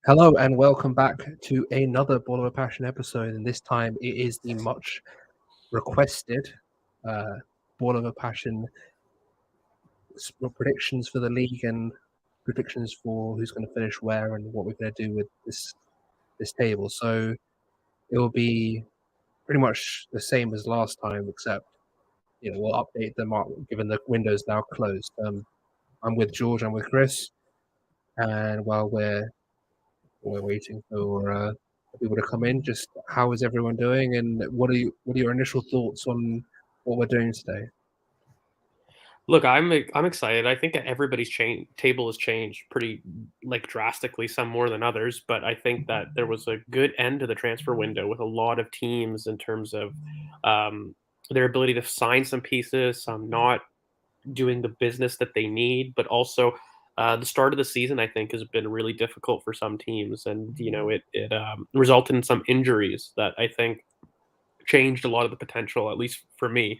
Hello and welcome back to another Ball of a Passion episode, and this time it is the much requested Ball of a Passion predictions for the league and predictions for who's going to finish where and what we're going to do with this table. So it will be pretty much the same as last time, except we'll update them up given the window's now closed. I'm with George, I'm with Chris, and while we're waiting for people to come in, just how is everyone doing, and what are your initial thoughts on what we're doing today? Look, I'm excited. I think everybody's table has changed pretty drastically, some more than others. But I think that there was a good end to the transfer window with a lot of teams in terms of their ability to sign some pieces, some not doing the business that they need, but also the start of the season I think has been really difficult for some teams, and it resulted in some injuries that I think changed a lot of the potential, at least for me,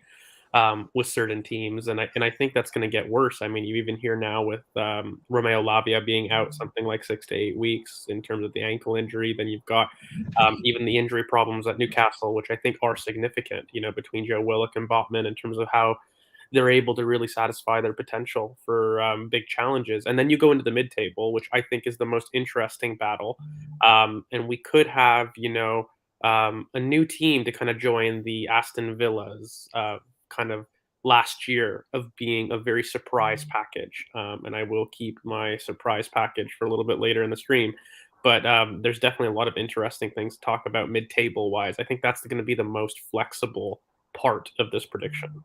with certain teams, and I think that's going to get worse. I mean, you even hear now with Romeo Lavia being out something like 6 to 8 weeks in terms of the ankle injury. Then you've got even the injury problems at Newcastle, which I think are significant. Between Joe Willock and Botman in terms of how they're able to really satisfy their potential for big challenges. And then you go into the mid-table, which I think is the most interesting battle. And we could have, a new team to kind of join the Aston Villas kind of last year of being a very surprise package. And I will keep my surprise package for a little bit later in the stream. But there's definitely a lot of interesting things to talk about mid-table wise. I think that's going to be the most flexible part of this prediction.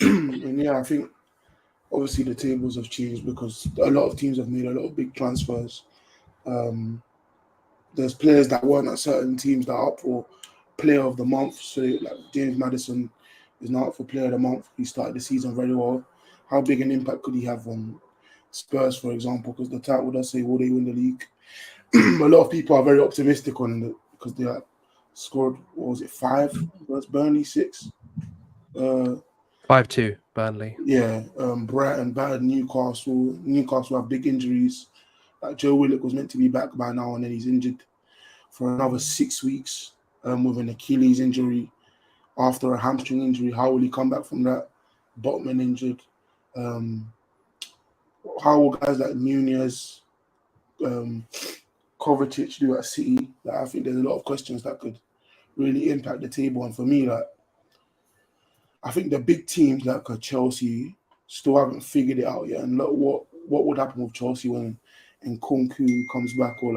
And yeah, I think obviously the tables have changed because a lot of teams have made a lot of big transfers. There's players that weren't at certain teams that are up for Player of the Month. So like James Maddison is now up for Player of the Month. He started the season very well. How big an impact could he have on Spurs, for example? Because the title does say, will they win the league? A lot of people are very optimistic on it because they have scored, what was it, 5 versus Burnley, 6? 5-2 Burnley. Yeah, Brighton battered Newcastle. Newcastle have big injuries. Like Joe Willock was meant to be back by now, and then he's injured for another 6 weeks with an Achilles injury after a hamstring injury. How will he come back from that? Botman injured. How will guys like Nunez, Kovacic do at City? Like, I think there's a lot of questions that could really impact the table. And for me, I think the big teams like Chelsea still haven't figured it out yet. And look what would happen with Chelsea when Nkunku comes back, or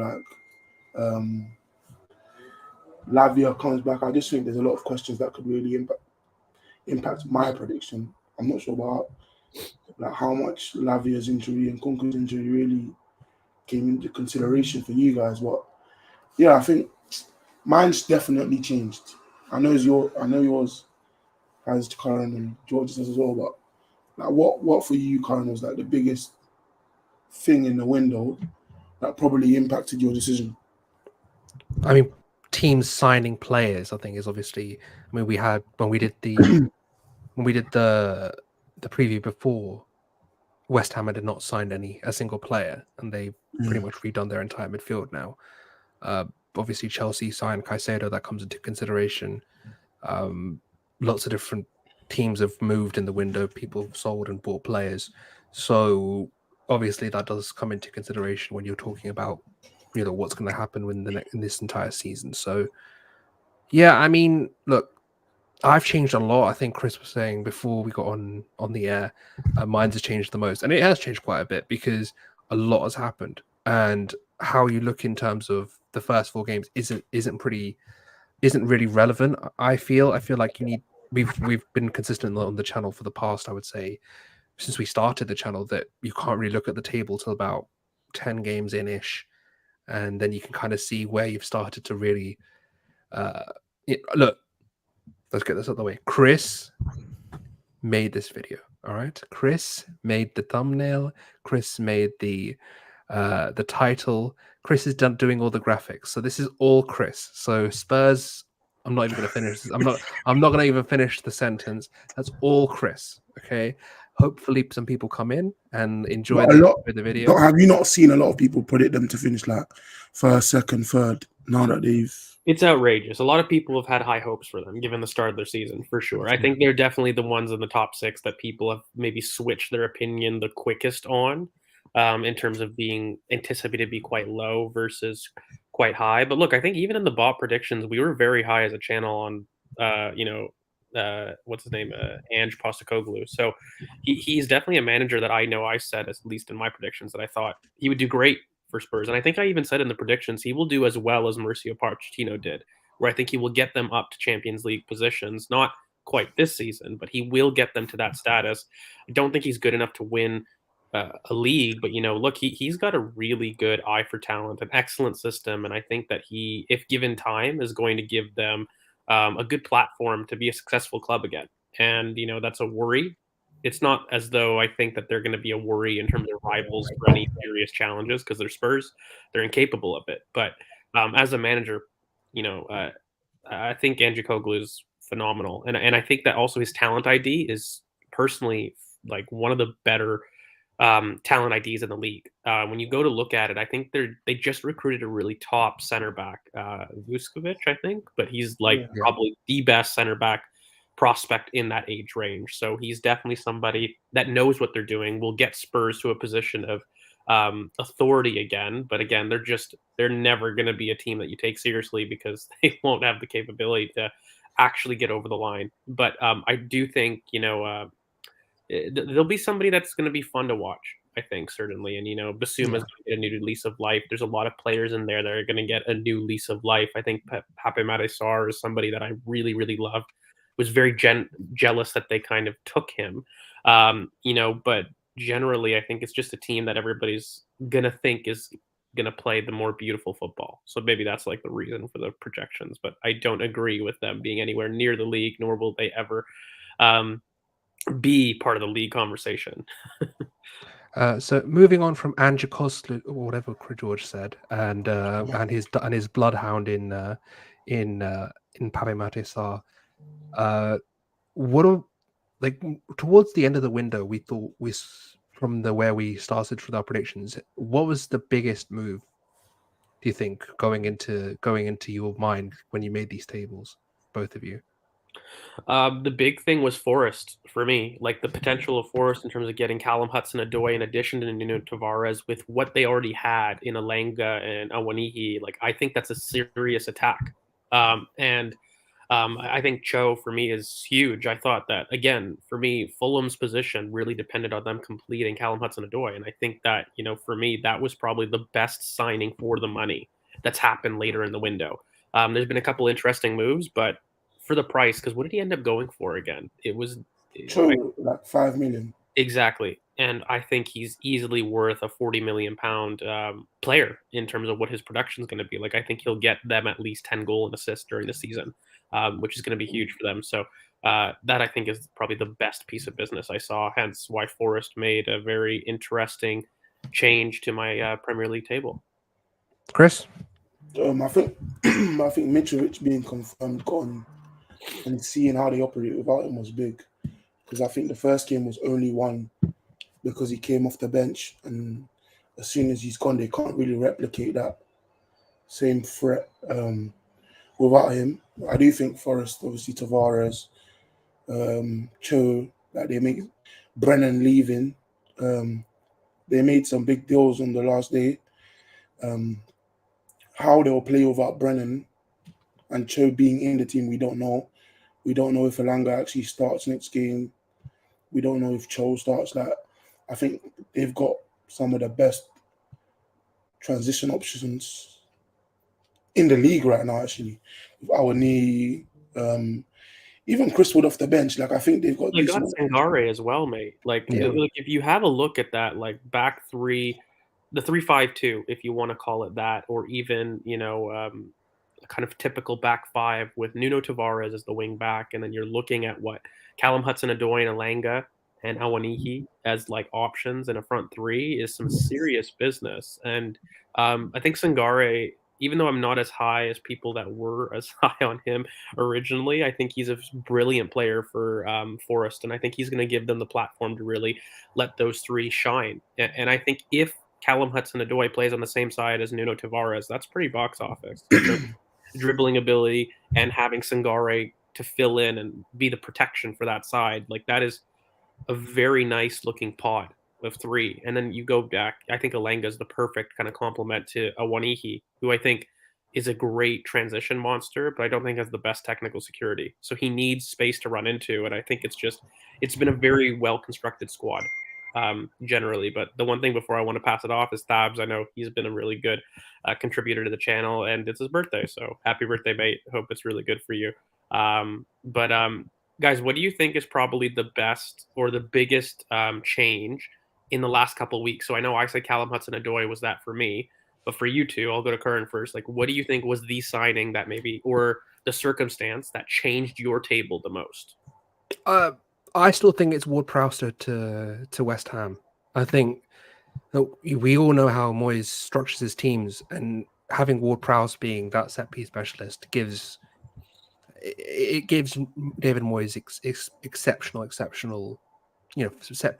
Lavia comes back. I just think there's a lot of questions that could really impact my prediction. I'm not sure about how much Lavia's injury and Nkunku's injury really came into consideration for you guys. But yeah, I think mine's definitely changed. I know yours has Karen and George's as well, but what for you, Karen, was the biggest thing in the window that probably impacted your decision? I mean, teams signing players, I think, is obviously. I mean, we had when we did the preview before, West Ham had not signed a single player, and they've pretty much redone their entire midfield now. Obviously, Chelsea signed Caicedo. That comes into consideration. Lots of different teams have moved in the window. People have sold and bought players. So obviously that does come into consideration when you're talking about what's going to happen in this entire season. So yeah, I mean, look, I've changed a lot. I think Chris was saying before we got on the air, mine's has changed the most, and it has changed quite a bit because a lot has happened. And how you look in terms of the first 4 games isn't really relevant. I feel like we've been consistent on the channel for the past, I would say, since we started the channel, that you can't really look at the table till about 10 games in-ish, and then you can kind of see where you've started to really look. Let's get this out of the way. Chris made this video. All right, Chris made the thumbnail. Chris made the title. Chris is doing all the graphics. So this is all Chris. So Spurs, I'm not even going to finish this. I'm not going to even finish the sentence. That's all Chris. Okay. hopefully some people come in and enjoy But the video. Have you not seen a lot of people predict them to finish like first, second, third? Now that they've It's outrageous. A lot of people have had high hopes for them, given the start of their season, for sure. I think they're definitely the ones in the top 6 that people have maybe switched their opinion the quickest on, in terms of being anticipated to be quite low versus quite high. But look, I think even in the BoP predictions, we were very high as a channel on, what's his name, Ange Postecoglou. So he's definitely a manager that I know I said, at least in my predictions, that I thought he would do great for Spurs. And I think I even said in the predictions he will do as well as Mauricio Pochettino did, where I think he will get them up to Champions League positions, not quite this season, but he will get them to that status. I don't think he's good enough to win a league, but look, he's got a really good eye for talent, an excellent system, and I think that he, if given time, is going to give them a good platform to be a successful club again. And that's a worry. It's not as though I think that they're going to be a worry in terms of rivals for any serious challenges, because they're Spurs. They're incapable of it. But as a manager, I think Ange is phenomenal. And I think that also his talent ID is personally like one of the better talent IDs in the league. When you go to look at it, I think they just recruited a really top center back, Vuskovic, I think, but he's probably the best center back prospect in that age range. So he's definitely somebody that knows what they're doing, will get Spurs to a position of authority again. But again, they're never going to be a team that you take seriously, because they won't have the capability to actually get over the line. But I do think, there'll be somebody that's going to be fun to watch, I think, certainly. And, Basuma's going to get a new lease of life. There's a lot of players in there that are going to get a new lease of life. I think Pape Matar is somebody that I really, really love. Was very jealous that they kind of took him. But generally, I think it's just a team that everybody's going to think is going to play the more beautiful football. So maybe that's like the reason for the projections. But I don't agree with them being anywhere near the league, nor will they ever be part of the league conversation. So moving on from Ange Postecoglou, or whatever George said, and his bloodhound in Pape Matar. Towards the end of the window, we thought from where we started with our predictions, what was the biggest move, do you think, going into your mind when you made these tables, both of you? The big thing was Forest for me, like the potential of Forest in terms of getting Callum Hudson-Odoi in addition to Nuno Tavares with what they already had in Alanga and Awanihi. Like, I think that's a serious attack. I think Cho for me is huge. I thought that, again, for me, Fulham's position really depended on them completing Callum Hudson-Odoi. And I think that, for me, that was probably the best signing for the money that's happened later in the window. There's been a couple interesting moves, but for the price, because what did he end up going for again? It was like 5 million. Exactly. And I think he's easily worth a 40 million pound player in terms of what his production is going to be. Like, I think he'll get them at least 10 goal and assists during the season, which is going to be huge for them. So that, I think, is probably the best piece of business I saw, hence why Forest made a very interesting change to my Premier League table. Chris? I think Mitrovic being confirmed gone and seeing how they operate without him was big, because I think the first game was only won because he came off the bench, and as soon as he's gone, they can't really replicate that same threat without him. I do think Forest, obviously Tavares, Cho, that they make Brennan leaving. They made some big deals on the last day. How they'll play without Brennan and Cho being in the team, we don't know. We don't know if Alanga actually starts next game. We don't know if Cho starts. I think they've got some of the best transition options in the league right now, actually. With Awani, even Chris Wood off the bench. Like, I think they've got... They got Sangare as well, mate. Like, if you have a look at that, like, back three, the 3-5-2, if you want to call it that, or even, kind of typical back five with Nuno Tavares as the wing back, and then you're looking at what Callum Hudson-Odoi and Alanga and Awanihi as like options in a front three is some serious business. And I think Sangare, even though I'm not as high as people that were as high on him originally, I think he's a brilliant player for Forest, and I think he's going to give them the platform to really let those three shine. And I think if Callum Hudson-Odoi plays on the same side as Nuno Tavares, that's pretty box office in terms of dribbling ability and having Sangare to fill in and be the protection for that side. Like, that is a very nice looking pod of three. And then you go back, I think Alenga is the perfect kind of complement to Awanihi, who I think is a great transition monster, but I don't think has the best technical security. So he needs space to run into. And I think it's been a very well constructed squad generally. But the one thing before I want to pass it off is Thabs. I know he's been a really good contributor to the channel, and it's his birthday. So happy birthday, mate. Hope it's really good for you. But guys, what do you think is probably the best or the biggest change in the last couple of weeks? So I know I said Callum Hudson-Odoi was that for me, but for you two, I'll go to Curran first. Like, what do you think was the signing that maybe, or the circumstance that changed your table the most? I still think it's Ward-Prowse to West Ham. I think we all know how Moyes structures his teams, and having Ward-Prowse being that set-piece specialist gives David Moyes exceptional, set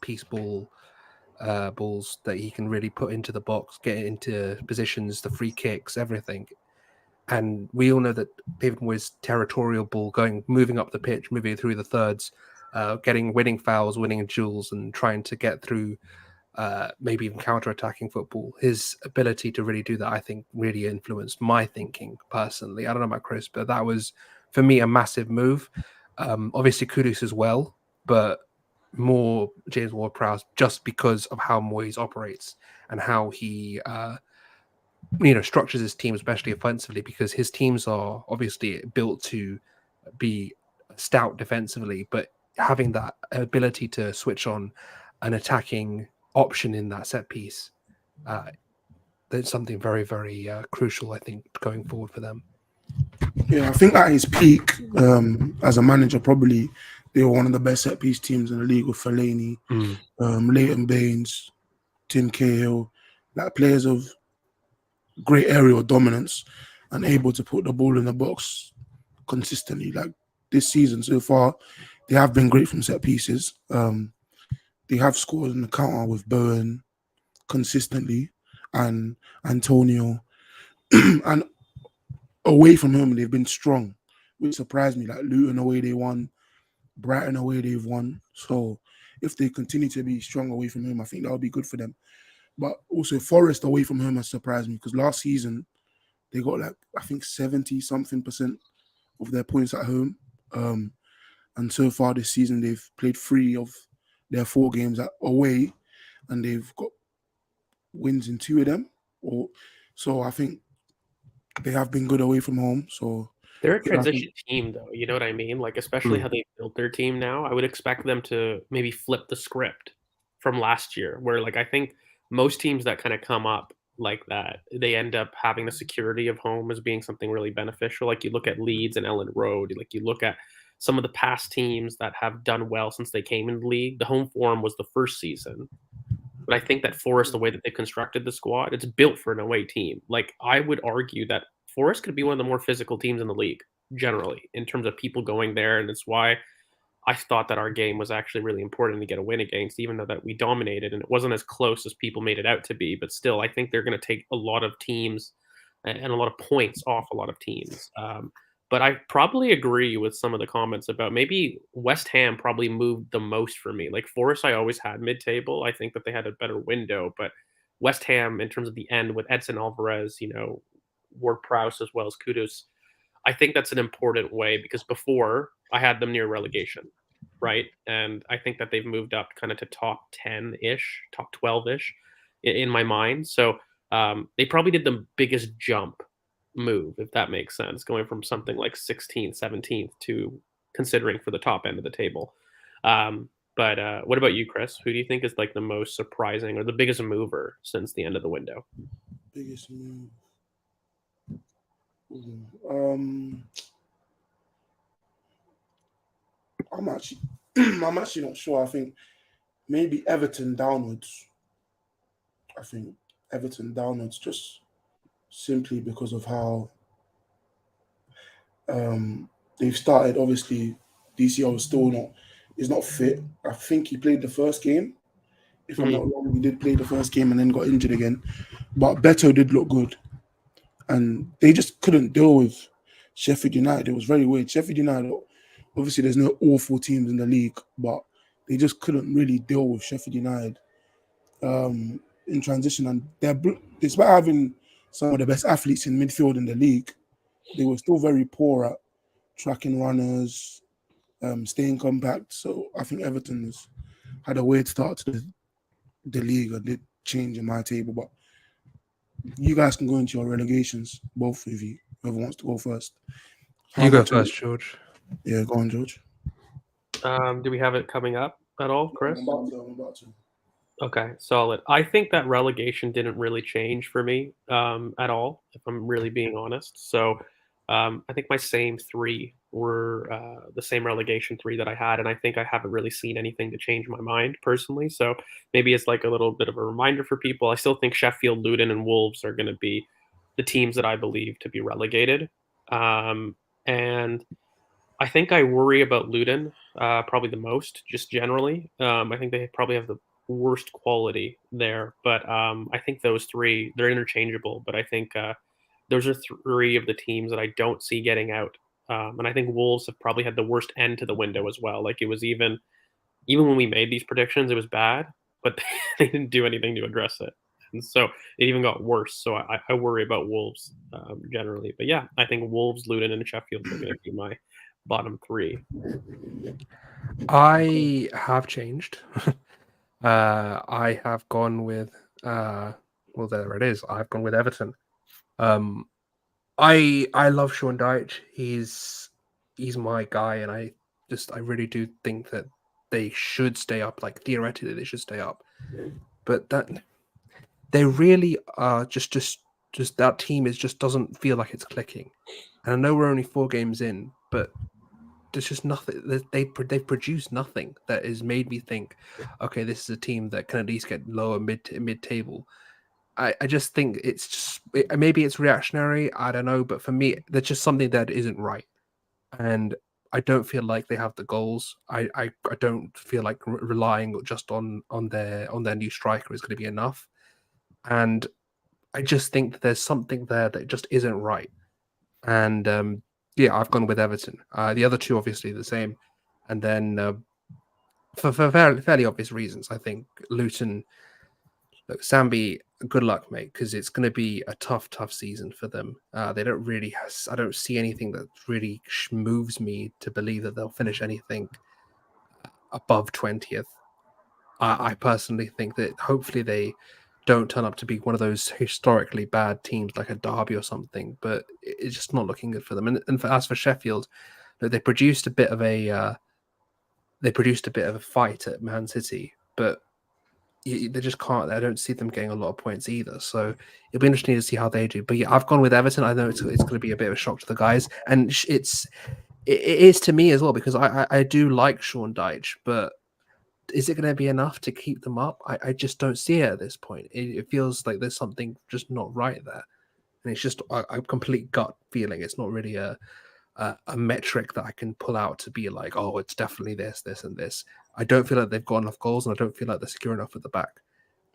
piece balls that he can really put into the box, get into positions, the free kicks, everything. And we all know that David Moyes' territorial ball, moving up the pitch, moving through the thirds, winning fouls, winning duels, and trying to get through. Maybe even counter-attacking football. His ability to really do that, I think, really influenced my thinking personally. I don't know about Chris, but that was, for me, a massive move. Obviously, Kudus as well, but more James Ward-Prowse just because of how Moyes operates and how he, structures his team, especially offensively, because his teams are obviously built to be stout defensively, but having that ability to switch on an attacking option in that set piece, that's something very, very crucial, I think, going forward for them. Yeah, I think at his peak as a manager, probably they were one of the best set piece teams in the league with Fellaini, Leighton Baines, Tim Cahill, like players of great aerial dominance and able to put the ball in the box consistently. Like this season so far, they have been great from set pieces. They have scored in the counter with Bowen consistently and Antonio. And away from home, they've been strong, which surprised me. Like Luton away, they won. Brighton away, they've won. So if they continue to be strong away from home, I think that would be good for them. But also Forest away from home has surprised me because last season they got like, I think 70-something% of their points at home. And so far this season, they've played 3 of their 4 games away, and they've got wins in 2 of them. So I think they have been good away from home. So they're a transition team, though. You know what I mean? Like, especially how they built their team now. I would expect them to maybe flip the script from last year, where, like, I think most teams that kind of come up like that, they end up having the security of home as being something really beneficial. Like, you look at Leeds and Ellen Road. Like, you look at some of the past teams that have done well since they came in the league. The home form was the first season. But I think that Forest, the way that they've constructed the squad, it's built for an away team. Like, I would argue that Forest could be one of the more physical teams in the league, generally, in terms of people going there. And it's why I thought that our game was actually really important to get a win against, even though that we dominated. And it wasn't as close as people made it out to be. But still, I think they're going to take a lot of teams and a lot of points off a lot of teams. But I probably agree with some of the comments about maybe West Ham probably moved the most for me. Like Forest, I always had mid-table. I think that they had a better window, but West Ham, in terms of the end with Edson Alvarez, Ward-Prowse as well as Kudus, I think that's an important way because before I had them near relegation, right? And I think that they've moved up kind of to top 10-ish, top 12-ish in my mind. So they probably did the biggest jump move, if that makes sense, going from something like 16th, 17th to considering for the top end of the table. But what about you, Chris? Who do you think is like the most surprising or the biggest mover since the end of the window? Biggest move. I'm actually not sure. I think maybe Everton downwards. Just simply because of how they've started. Obviously, DCL is not fit. I think he played the first game. If I'm not wrong, he did play the first game and then got injured again. But Beto did look good, and they just couldn't deal with Sheffield United. It was very weird. Sheffield United, obviously, there's no awful teams in the league, but they just couldn't really deal with Sheffield United in transition. And despite having some of the best athletes in midfield in the league, they were still very poor at tracking runners, staying compact. So I think Everton's had a weird start to the league and did change in my table. But you guys can go into your relegations, both of you, whoever wants to go first. You go first, George. Yeah, go on, George. Do we have it coming up at all, Chris? I'm about to. Okay, solid. I think that relegation didn't really change for me at all, if I'm really being honest. So I think my same three were the same relegation three that I had, and I think I haven't really seen anything to change my mind personally. So maybe it's like a little bit of a reminder for people. I still think Sheffield, Luton, and Wolves are going to be the teams that I believe to be relegated. And I think I worry about Luton probably the most, just generally. I think they probably have the worst quality there, but I think those three, they're interchangeable. But I think those are three of the teams that I don't see getting out. And I think Wolves have probably had the worst end to the window as well. Like it was even when we made these predictions, it was bad, but they didn't do anything to address it. And so it even got worse. So I worry about Wolves generally. But yeah, I think Wolves, Luton, and Sheffield are going to be my bottom three. I have changed. I have gone with well, there it is. I've gone with Everton. I love Sean Dyche. He's my guy, and I really do think that they should stay up. Like theoretically, they should stay up, but that they really are just that team just doesn't feel like it's clicking. And I know we're only 4 games in, but there's just nothing. They've produced nothing that has made me think, okay, this is a team that can at least get lower mid table. I just think it's just maybe it's reactionary. I don't know, but for me, there's just something that isn't right, and I don't feel like they have the goals. I don't feel like relying just on their new striker is going to be enough, and I just think that there's something there that just isn't right. And yeah, I've gone with Everton. The other two obviously the same, and then for fairly obvious reasons, I think Luton. Look, Sambi, good luck, mate, because it's going to be a tough season for them. They don't really. I don't see anything that really moves me to believe that they'll finish anything above 20th. I personally think that hopefully they don't turn up to be one of those historically bad teams like a Derby or something, but it's just not looking good for them. And as for Sheffield, they produced a bit of a fight at Man City, but they just can't. I don't see them getting a lot of points either. So it'll be interesting to see how they do. But yeah, I've gone with Everton. I know it's going to be a bit of a shock to the guys, and it is to me as well because I do like Sean Dyche, but is it going to be enough to keep them up? I just don't see it at this point. It feels like there's something just not right there, and it's just a complete gut feeling. It's not really a metric that I can pull out to be like, oh, it's definitely this, and this. I don't feel like they've got enough goals, and I don't feel like they're secure enough at the back.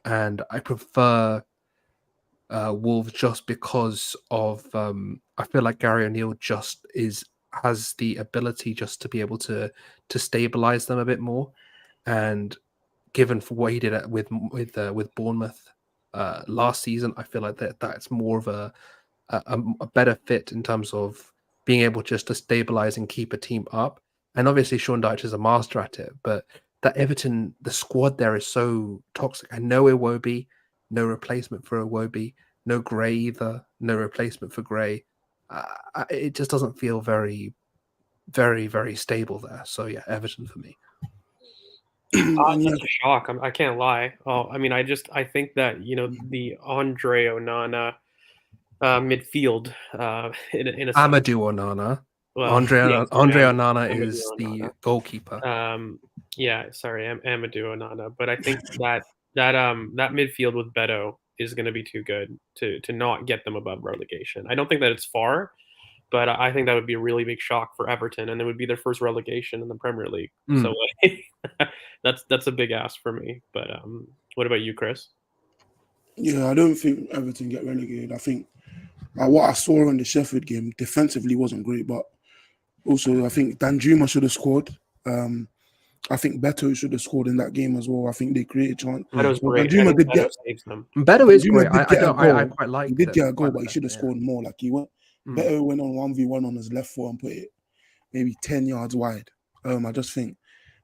And I prefer Wolves just because of I feel like Gary O'Neill just has the ability just to be able to stabilize them a bit more. And given for what he did with Bournemouth last season, I feel like that's more of a better fit in terms of being able just to stabilize and keep a team up. And obviously, Sean Dyche is a master at it, but that Everton, the squad there is so toxic. I know Iwobi, no replacement for Iwobi, no Gray either, no replacement for Gray. It just doesn't feel very, very, very stable there. So yeah, Everton for me. It's such a shock. I can't lie. Oh, I mean, I think that the Andre Onana midfield in a Amadou Onana. well, Andre Onana Amadou is Onana. the goalkeeper. Yeah, sorry, Amadou Onana. But I think that midfield with Beto is going to be too good to not get them above relegation. I don't think that it's far, but I think that would be a really big shock for Everton, and it would be their first relegation in the Premier League. So like, that's a big ask for me. But what about you, Chris? Yeah, I don't think Everton get relegated. I think what I saw in the Sheffield game defensively wasn't great, but also I think Danjuma should have scored. I think Beto should have scored in that game as well. I think they created chance. Beto's Well, great. Danjuma did get saves them. Beto is great. Danjuma did get a goal. I quite like. He did get a goal, but he better, should have scored more. Like Beto went on 1v1 on his left foot and put it maybe 10 yards wide. I just think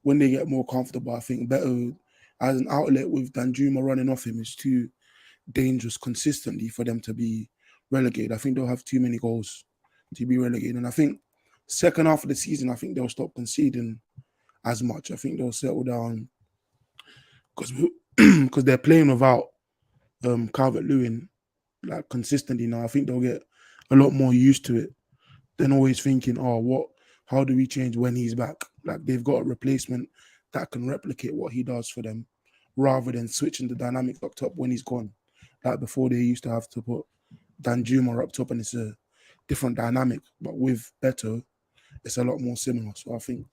when they get more comfortable, I think Beto as an outlet with Danjuma running off him is too dangerous consistently for them to be relegated. I think they'll have too many goals to be relegated. And I think second half of the season, I think they'll stop conceding as much. I think they'll settle down because they're playing without Calvert-Lewin like consistently now. I think they'll get a lot more used to it than always thinking, how do we change when he's back? Like they've got a replacement that can replicate what he does for them rather than switching the dynamic up top when he's gone. Like before, they used to have to put Danjuma up top and it's a different dynamic. But with Beto, it's a lot more similar. So I think,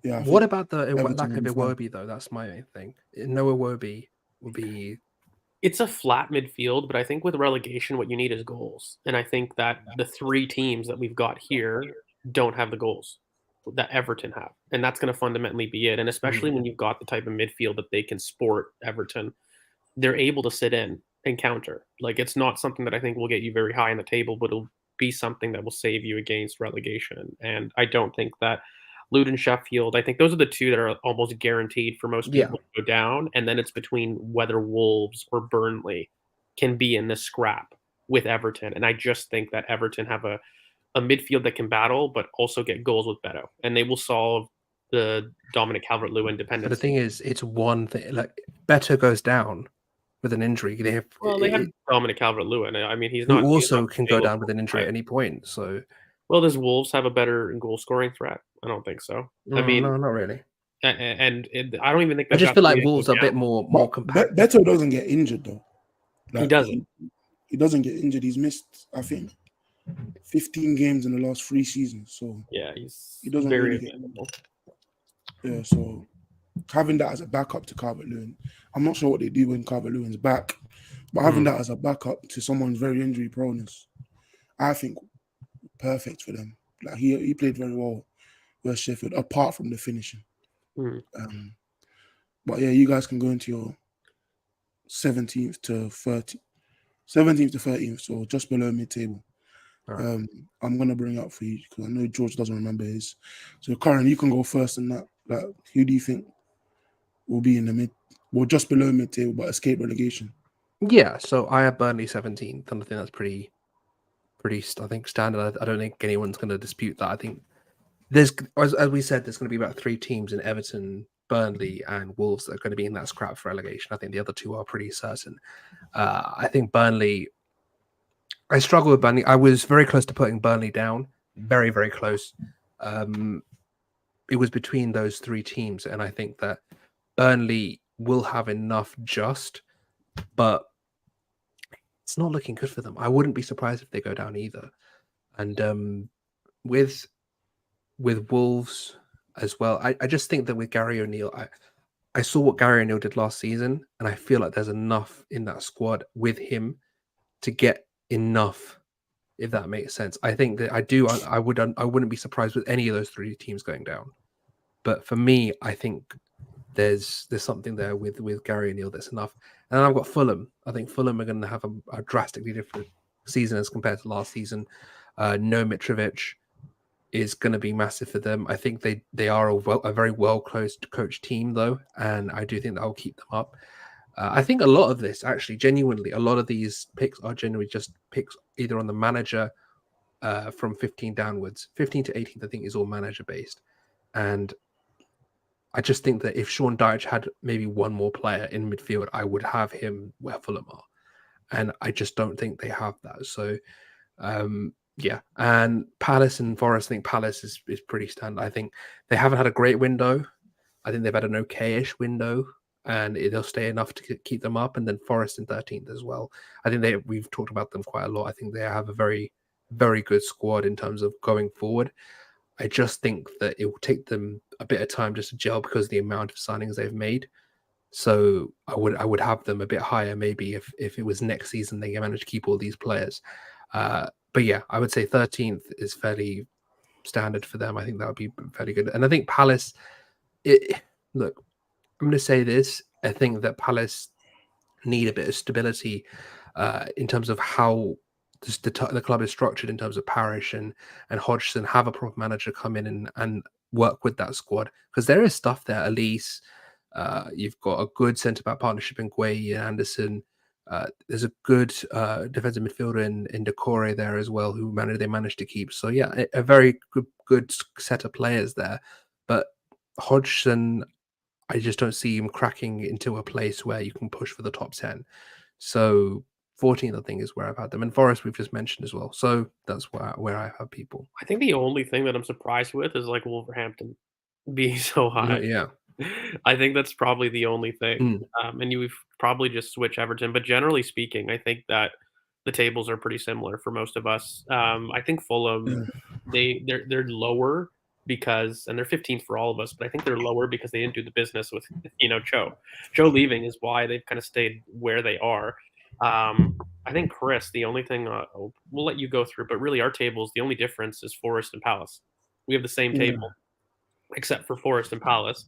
yeah. What about the Everton lack of will be Iwobi though? That's my main thing. No Iwobi would be. It's a flat midfield, but I think with relegation, what you need is goals. And I think that the three teams that we've got here don't have the goals that Everton have. And that's going to fundamentally be it. And especially when you've got the type of midfield that they can sport Everton, they're able to sit in and counter. Like it's not something that I think will get you very high in the table, but it'll be something that will save you against relegation. And I don't think that Luton, Sheffield, I think those are the two that are almost guaranteed for most people to go down. And then it's between whether Wolves or Burnley can be in this scrap with Everton. And I just think that Everton have a midfield that can battle, but also get goals with Beto. And they will solve the Dominic Calvert-Lewin dependency. But the thing is, it's one thing. Like Beto goes down with an injury. They have Dominic Calvert-Lewin. I mean, he's not. Who also can go down with an injury at any point. So, well, does Wolves have a better goal scoring threat? I don't think so. I mean, no, not really. And I don't even think. I just feel like Wolves are a bit more compact. Beto doesn't get injured though. Like, he doesn't. He doesn't get injured. He's missed, I think, 15 games in the last 3 seasons. So yeah, he doesn't very really get. So having that as a backup to Calvert-Lewin, I'm not sure what they do when Calvert-Lewin's back, but having that as a backup to someone's very injury proneness, I think perfect for them. Like he played very well with Sheffield, apart from the finishing. But yeah, you guys can go into your 17th to 13th, so just below mid-table. Right. I'm gonna bring up for you because I know George doesn't remember his. So Karen, you can go first in that. Like, who do you think will be in the just below mid-table but escape relegation? Yeah, so I have Burnley 17th, and I think that's pretty, I think, standard. I don't think anyone's going to dispute that. I think there's, as we said, there's going to be about 3 teams in Everton, Burnley, and Wolves that are going to be in that scrap for relegation. I think the other 2 are pretty certain. I think Burnley. I struggle with Burnley. I was very close to putting Burnley down, very, very close. It was between those 3 teams, and I think that Burnley will have enough but it's not looking good for them. I wouldn't be surprised if they go down either. And with Wolves as well, I just think that with Gary O'Neill, I saw what Gary O'Neill did last season, and I feel like there's enough in that squad with him to get enough, if that makes sense. I think that I wouldn't be surprised with any of those 3 teams going down. But for me, I think there's something there with Gary O'Neill that's enough. And then I've got Fulham. I think Fulham are going to have a drastically different season as compared to last season. No Mitrovic is going to be massive for them. I think they are a very well-coached team, though, and I do think that will keep them up. I think a lot of this, actually, genuinely, a lot of these picks are generally just picks either on the manager from 15 downwards. 15 to 18th, I think, is all manager-based. And I just think that if Sean Dyche had maybe one more player in midfield, I would have him where Fulham are. And I just don't think they have that. So, yeah. And Palace and Forest, I think Palace is pretty standard. I think they haven't had a great window. I think they've had an okay-ish window. and they'll stay enough to keep them up. And then Forest in 13th as well. I think we've talked about them quite a lot. I think they have a very, very good squad in terms of going forward. I just think that it will take them a bit of time just to gel because of the amount of signings they've made. So I would have them a bit higher maybe if it was next season they managed to keep all these players. But yeah, I would say 13th is fairly standard for them. I think that would be fairly good. And I think Palace, look, I'm going to say this. I think that Palace need a bit of stability in terms of how the club is structured in terms of Parish and Hodgson have a proper manager come in and work with that squad, because there is stuff there. Elise, you've got a good centre-back partnership in Gueye and Anderson. There's a good defensive midfielder in Decore there as well, who they managed to keep. So yeah, a very good set of players there. But Hodgson, I just don't see him cracking into a place where you can push for the top 10. So 14th, I think, is where I've had them. And Forest, we've just mentioned as well. So that's where I have people. I think the only thing that I'm surprised with is like Wolverhampton being so high. Yeah. I think that's probably the only thing. Mm. And you've probably just switch Everton, but generally speaking, I think that the tables are pretty similar for most of us. I think Fulham, they're lower because, and they're 15th for all of us, but I think they're lower because they didn't do the business with Joe. Joe leaving is why they've kind of stayed where they are. I think Chris, the only thing we'll let you go through, but really our tables, the only difference is Forest and Palace. We have the same table, except for Forest and Palace.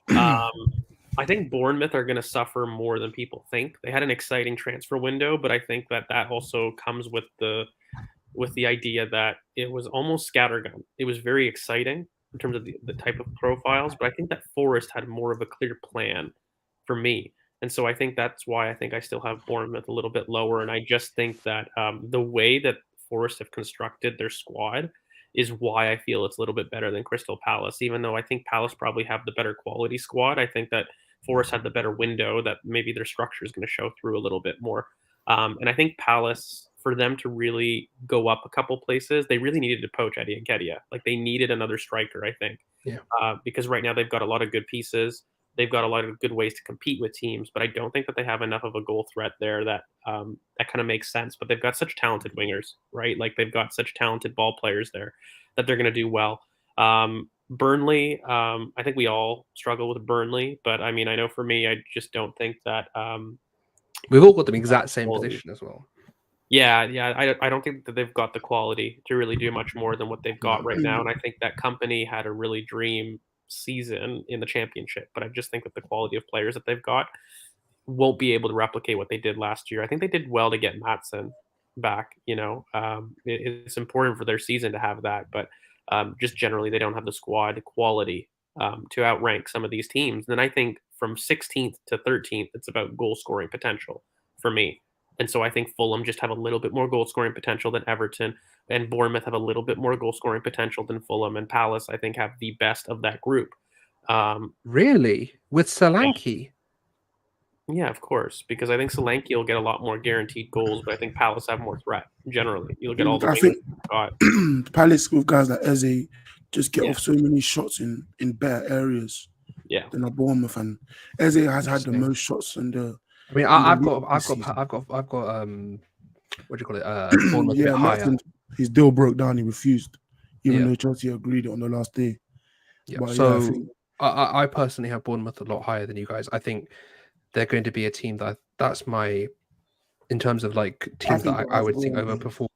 I think Bournemouth are going to suffer more than people think. They had an exciting transfer window, but I think that also comes with the idea that it was almost scattergun. It was very exciting in terms of the type of profiles, but I think that Forest had more of a clear plan for me. And so I think that's why I think I still have Bournemouth a little bit lower. And I just think that the way that Forest have constructed their squad is why I feel it's a little bit better than Crystal Palace, even though I think Palace probably have the better quality squad. I think that Forest had the better window, that maybe their structure is going to show through a little bit more. And I think Palace, for them to really go up a couple places, they really needed to poach Eddie Nketiah. Like, they needed another striker, I think. Yeah. Because right now they've got a lot of good pieces. They've got a lot of good ways to compete with teams, but I don't think that they have enough of a goal threat there that kind of makes sense. But they've got such talented wingers, right? Like, they've got such talented ball players there that they're going to do well. Burnley, I think we all struggle with Burnley, but I mean, I know for me, I just don't think that we've all got the exact same position as well. Yeah, I don't think that they've got the quality to really do much more than what they've got right now. And I think that Company had a really dream season in the Championship, but I just think that the quality of players that they've got won't be able to replicate what they did last year. I think they did well to get Maatsen back. It's important for their season to have that, but just generally they don't have the squad quality to outrank some of these teams. And then I think from 16th to 13th, it's about goal scoring potential for me. And so I think Fulham just have a little bit more goal scoring potential than Everton, and Bournemouth have a little bit more goal scoring potential than Fulham, and Palace, I think, have the best of that group. Really? With Solanke? Yeah, of course, because I think Solanke will get a lot more guaranteed goals, but I think Palace have more threat generally. You'll get all the. I think Palace with guys like Eze just get off so many shots in better areas. Yeah. Than a Bournemouth, and Eze has had the most shots in the. I mean, I've got what do you call it? Bournemouth a bit higher. His deal broke down. He refused, even though Chelsea agreed it on the last day. Yeah. But so I personally have Bournemouth a lot higher than you guys. I think they're going to be a team that's my, in terms of like teams that I would think overperform.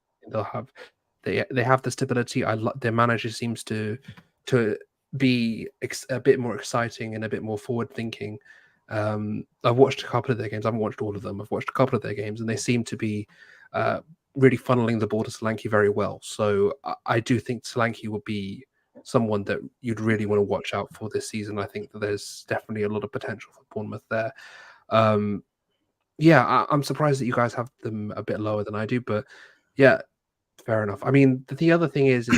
They have the stability. Their manager seems to be a bit more exciting and a bit more forward thinking. I've watched a couple of their games. I haven't watched all of them. I've watched a couple of their games, and they seem to be really funneling the ball to Solanke very well. So I do think Solanke would be someone that you'd really want to watch out for this season. I think that there's definitely a lot of potential for Bournemouth there. I'm surprised that you guys have them a bit lower than I do, but yeah, fair enough. I mean, the other thing is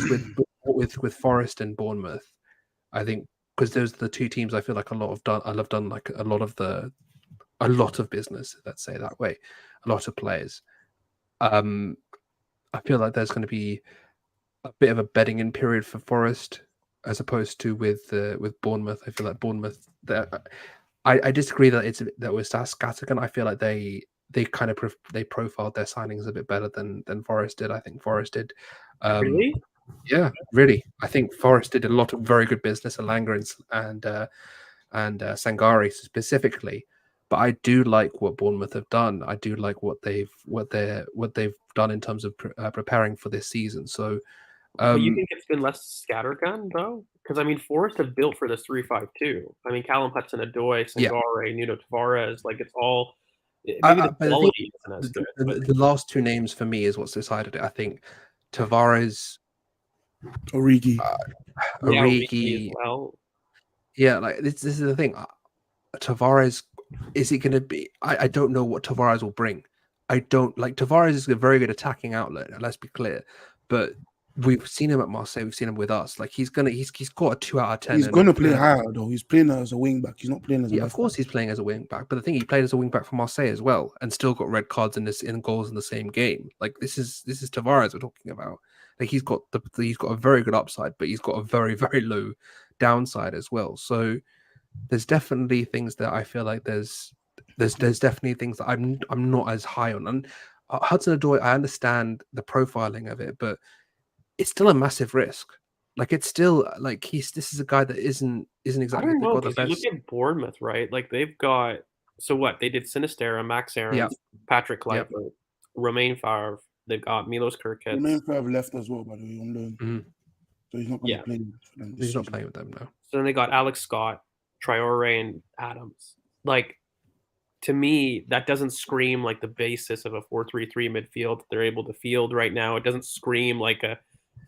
with Forest and Bournemouth, I think, because those are the two teams I feel like I've done like a lot of business, let's say that way, a lot of players. I feel like there's going to be a bit of a bedding in period for Forest as opposed to with Bournemouth. I feel like Bournemouth, I disagree that that was scattergun. I feel like they kind of they profiled their signings a bit better than Forest did. I think Forest did. Really? Yeah, really. I think Forest did a lot of very good business, Alanga and Sangari specifically. But I do like what Bournemouth have done. I do like what they've done in terms of preparing for this season. So, But you think it's been less scattergun though? Because I mean, Forest have built for this 3-5-2. I mean, Callum Hudson-Odoi, yeah, Sangare, Nuno Tavares, like it's all. Maybe the but I think quality isn't as good. the last two names for me is what's decided it. I think Tavares, Origi. Yeah, Origi as Origi. well. Yeah, like this is the thing. Tavares, is it going to be? I don't know what Tavares will bring. I don't like Tavares is a very good attacking outlet. Let's be clear, but we've seen him at Marseille. We've seen him with us. Like he's got a 2 out of 10. He's going to play higher though. He's playing as a wing back. He's not playing as a Yeah, left of course back. he's playing as a wing back. But the thing, he played as a wing back for Marseille as well, and still got red cards in goals in the same game. Like this is Tavares we're talking about. Like he's got a very good upside, but he's got a very very low downside as well. So there's definitely things that I feel like there's definitely things that I'm not as high on. And Hudson-Odoi, I understand the profiling of it, but it's still a massive risk. Like it's still like this is a guy that isn't I exactly don't know got the because you look best. at Bournemouth, right? Like they've got what they did: Sinistera, Max Yeah, Aarons, Patrick yeah. Kluivert, Romain Favre. They've got Milos Kirkits. Romain Favre left as well, by the way, on loan. Mhm. So he's not going to play for them this He's not season. playing with them now. So then they got Alex Scott, Traore, and Adams. Like to me, that doesn't scream like the basis of a 4-3-3 midfield that they're able to field right now. It doesn't scream like a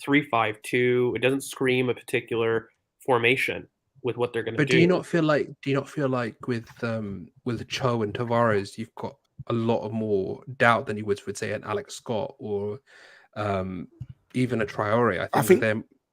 3-5-2. It doesn't scream a particular formation with what they're going to But do. do you not feel like with Cho and Tavares, you've got a lot of more doubt than you would say an Alex Scott or even a Traore? I think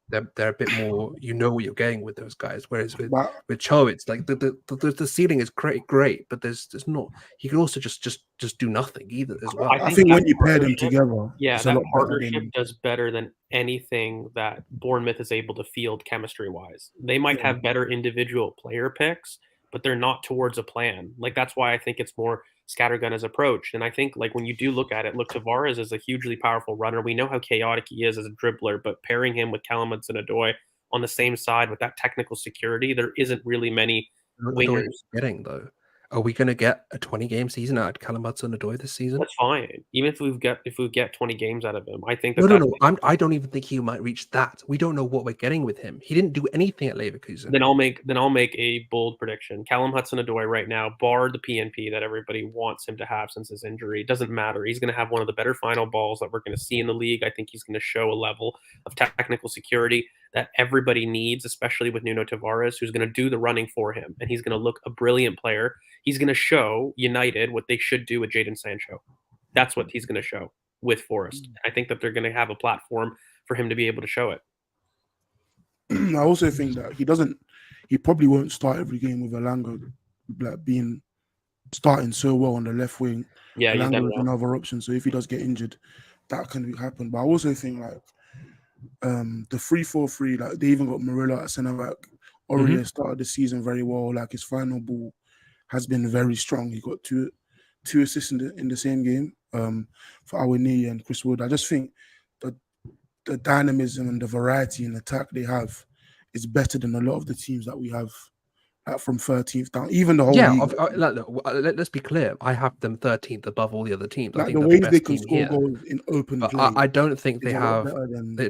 they're a bit more. You know what you're getting with those guys. Whereas with Cho, it's like the ceiling is great, but there's not. He can also just do nothing either as well. I think when you pair them together, yeah, it's a that lot partnership does better than anything that Bournemouth is able to field chemistry wise. They might have better individual player picks, but they're not towards a plan. Like that's why I think it's more scattergun as approach. And I think like when you do look at it, look, Tavares is a hugely powerful runner. We know how chaotic he is as a dribbler, but pairing him with Callum Hudson-Odoi on the same side with that technical security, there isn't really many wingers. Getting though. Are we going to get a 20-game season out of Callum Hudson-Odoi this season? That's fine. Even if we get 20 games out of him, I think No. I don't even think he might reach that. We don't know what we're getting with him. He didn't do anything at Leverkusen. Then I'll make a bold prediction. Callum Hudson-Odoi right now, bar the PNP that everybody wants him to have since his injury, it doesn't matter. He's going to have one of the better final balls that we're going to see in the league. I think he's going to show a level of technical security that everybody needs, especially with Nuno Tavares, who's going to do the running for him, and he's going to look a brilliant player. He's going to show United what they should do with Jadon Sancho. That's what he's going to show with Forest. I think that they're going to have a platform for him to be able to show it. I also think that he probably won't start every game with Alanga like starting so well on the left wing. Yeah, Alanga is another option. So if he does get injured, that can happen. But I also think like the 3-4-3, like they even got Murillo at centre back. Already started the season very well. Like his final ball has been very strong. He got two assists in the same game for Awoniyi and Chris Wood. I just think the dynamism and the variety in attack they have is better than a lot of the teams that we have from 13th down. Even the whole league. Let's be clear. I have them 13th above all the other teams. Like I think the way ways they can score goals in open play. I don't think they have.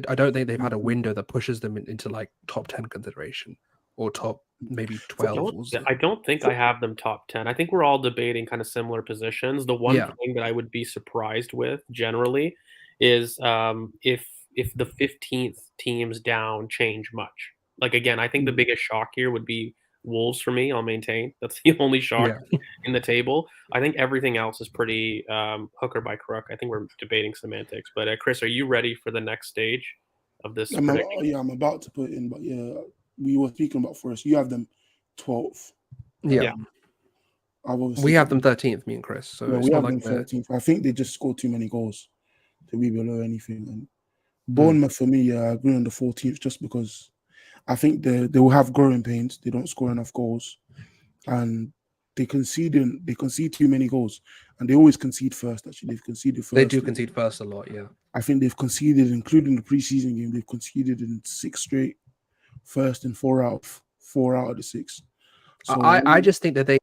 I don't think they've had a window that pushes them into like top 10 consideration or top maybe 12. I don't think I have them top 10. I think we're all debating kind of similar positions. The one thing that I would be surprised with generally is if the 15th teams down change much. Like again, I think the biggest shock here would be Wolves for me. I'll maintain that's the only shock in the table. I think everything else is pretty hook or by crook. I think we're debating semantics. But Chris, are you ready for the next stage of this? I'm about to put it in, but we were speaking about Forest. You have them 12th. Yeah. We have them 13th, me and Chris. So we have them 13th. I think they just scored too many goals to be below anything. And Bournemouth for me, I agree on the 14th just because I think they will have growing pains. They don't score enough goals. And they concede too many goals, and they always concede first. Actually, they've conceded first. They do concede first a lot, yeah. I think they've conceded, including the preseason game, they've conceded in 6 straight first and 4 out of the 6. So I just think that they're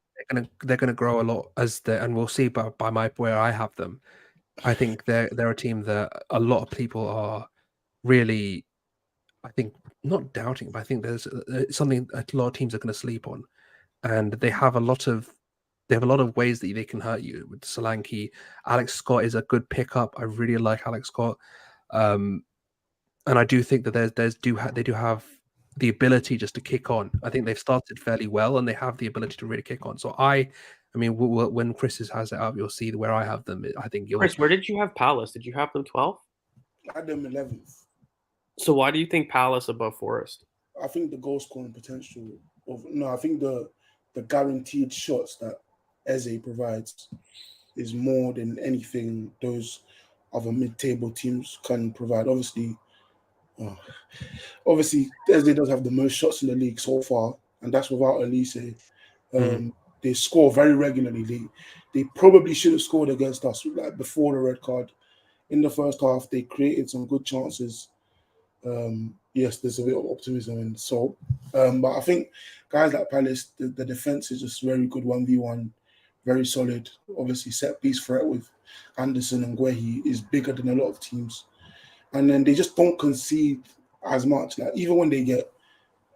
gonna grow a lot and we'll see by where I have them. I think they're a team that a lot of people are really, I think, not doubting, but I think there's something a lot of teams are going to sleep on, and they have a lot of ways that they can hurt you. With Solanke, Alex Scott is a good pickup. I really like Alex Scott, and I do think that they do have the ability just to kick on. I think they've started fairly well, and they have the ability to really kick on. So I mean, when Chris has it up, you'll see where I have them. I think Chris, where did you have Palace? Did you have them 12th? I had them 11th. So why do you think Palace above Forest? I think the goal scoring potential I think the guaranteed shots that Eze provides is more than anything those other mid-table teams can provide. Obviously, Eze does have the most shots in the league so far, and that's without Elise. They score very regularly. They probably should have scored against us before the red card. In the first half, they created some good chances. Yes, there's a bit of optimism and so. But I think guys like Palace, the defense is just very good 1v1, very solid. Obviously, set piece threat with Anderson and Guehi is bigger than a lot of teams. And then they just don't concede as much. Like even when they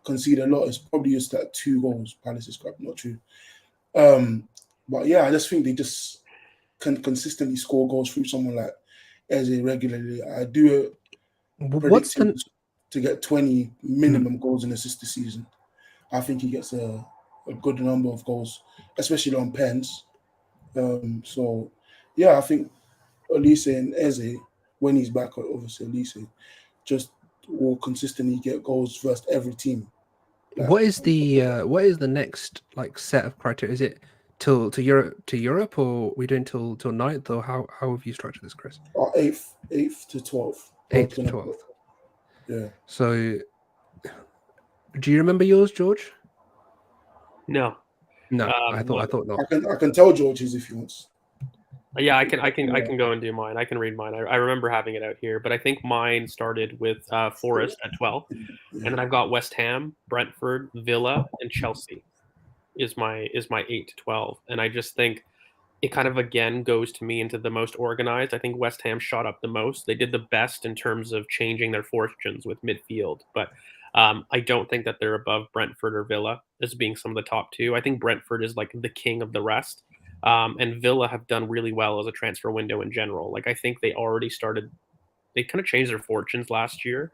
concede a lot, it's probably just 2 goals. Palace is crap, not true. But yeah, I just think they just can consistently score goals through someone like Eze regularly. I do predict him to get 20 minimum goals and assists this season. I think he gets a good number of goals, especially on pens. So yeah, I think Elise and Eze, when he's back, obviously Elise just will consistently get goals versus every team. What is the next set of criteria? Is it to Europe, or are we doing till 9th, or how have you structured this, Chris? 8th to 12th. 8th to 12th. Yeah. So, do you remember yours, George? No. I thought not. I can tell George his if he wants. Yeah, I can go and do mine. I can read mine. I remember having it out here, but I think mine started with Forest at 12, and then I've got West Ham, Brentford, Villa, and Chelsea is my 8 to 12, and I just think it kind of again goes to me into the most organized. I think West Ham shot up the most. They did the best in terms of changing their fortunes with midfield, but I don't think that they're above Brentford or Villa as being some of the top 2. I think Brentford is like the king of the rest. And Villa have done really well as a transfer window in general. Like I think they already started, they kind of changed their fortunes last year,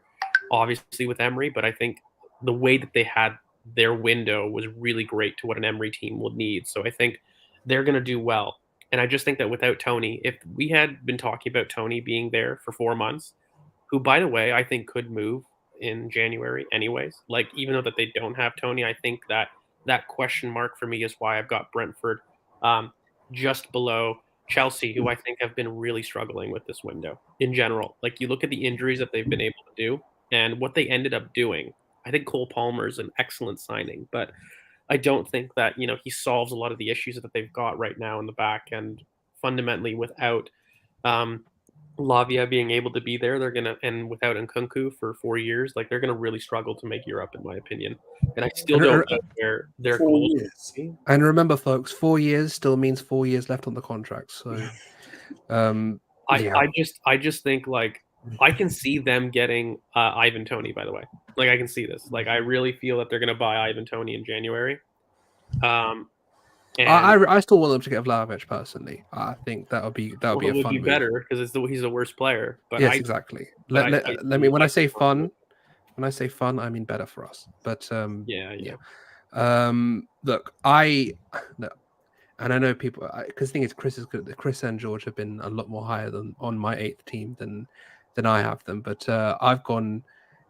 obviously with Emery, but I think the way that they had their window was really great to what an Emery team will need. So I think they're going to do well. And I just think that without Tony, if we had been talking about Tony being there for 4 months, who, by the way, I think could move in January anyways, like even though that they don't have Tony, I think that question mark for me is why I've got Brentford just below Chelsea, who I think have been really struggling with this window in general. Like you look at the injuries that they've been able to do and what they ended up doing. I think Cole Palmer is an excellent signing, but I don't think that, he solves a lot of the issues that they've got right now in the back. And fundamentally without Lavia being able to be there, and without Nkunku for 4 years, like they're going to really struggle to make Europe, in my opinion. And I still don't know where their goals are. And remember, folks, 4 years still means 4 years left on the contract. So, I just think like I can see them getting Ivan Toney. By the way, like I can see this. Like I really feel that they're going to buy Ivan Toney in January. And I still want them to get Vlahovic personally. I think that would be a fun move. It would be better because he's the worst player. But yes, exactly. Let me when I say fun, I mean better for us. But yeah. Look, and I know people because the thing is, Chris and George have been a lot more higher than on my 8th team than I have them. But I've gone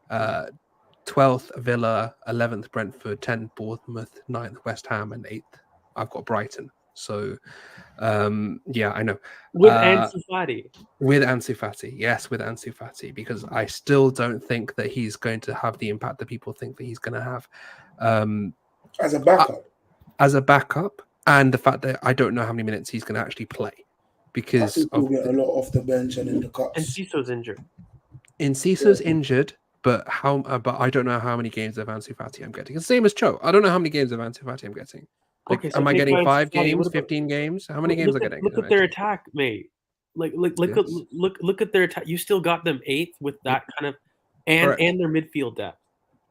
12th Villa, 11th Brentford, 10th Bournemouth, 9th West Ham, and 8th I've got Brighton. So yeah, I know. With Ansu Fati. With Ansu Fati, yes, with Ansu Fati, because I still don't think that he's going to have the impact that people think that he's going to have. As a backup. As a backup, and the fact that I don't know how many minutes he's going to actually play I because think we'll get a lot off the bench and in the And cups. Cisso's injured. Enciso's injured, but but I don't know how many games of Ansu Fati I'm getting. It's the same as Cho. I don't know how many games of Ansu Fati I'm getting. Like, Okay, so am I take getting Ansu 5 Fati, what games, about 15 games? How many games am I getting? look at their attack, mate. Like Yes. look at their attack. You still got them 8th with that kind of Correct. and their midfield depth.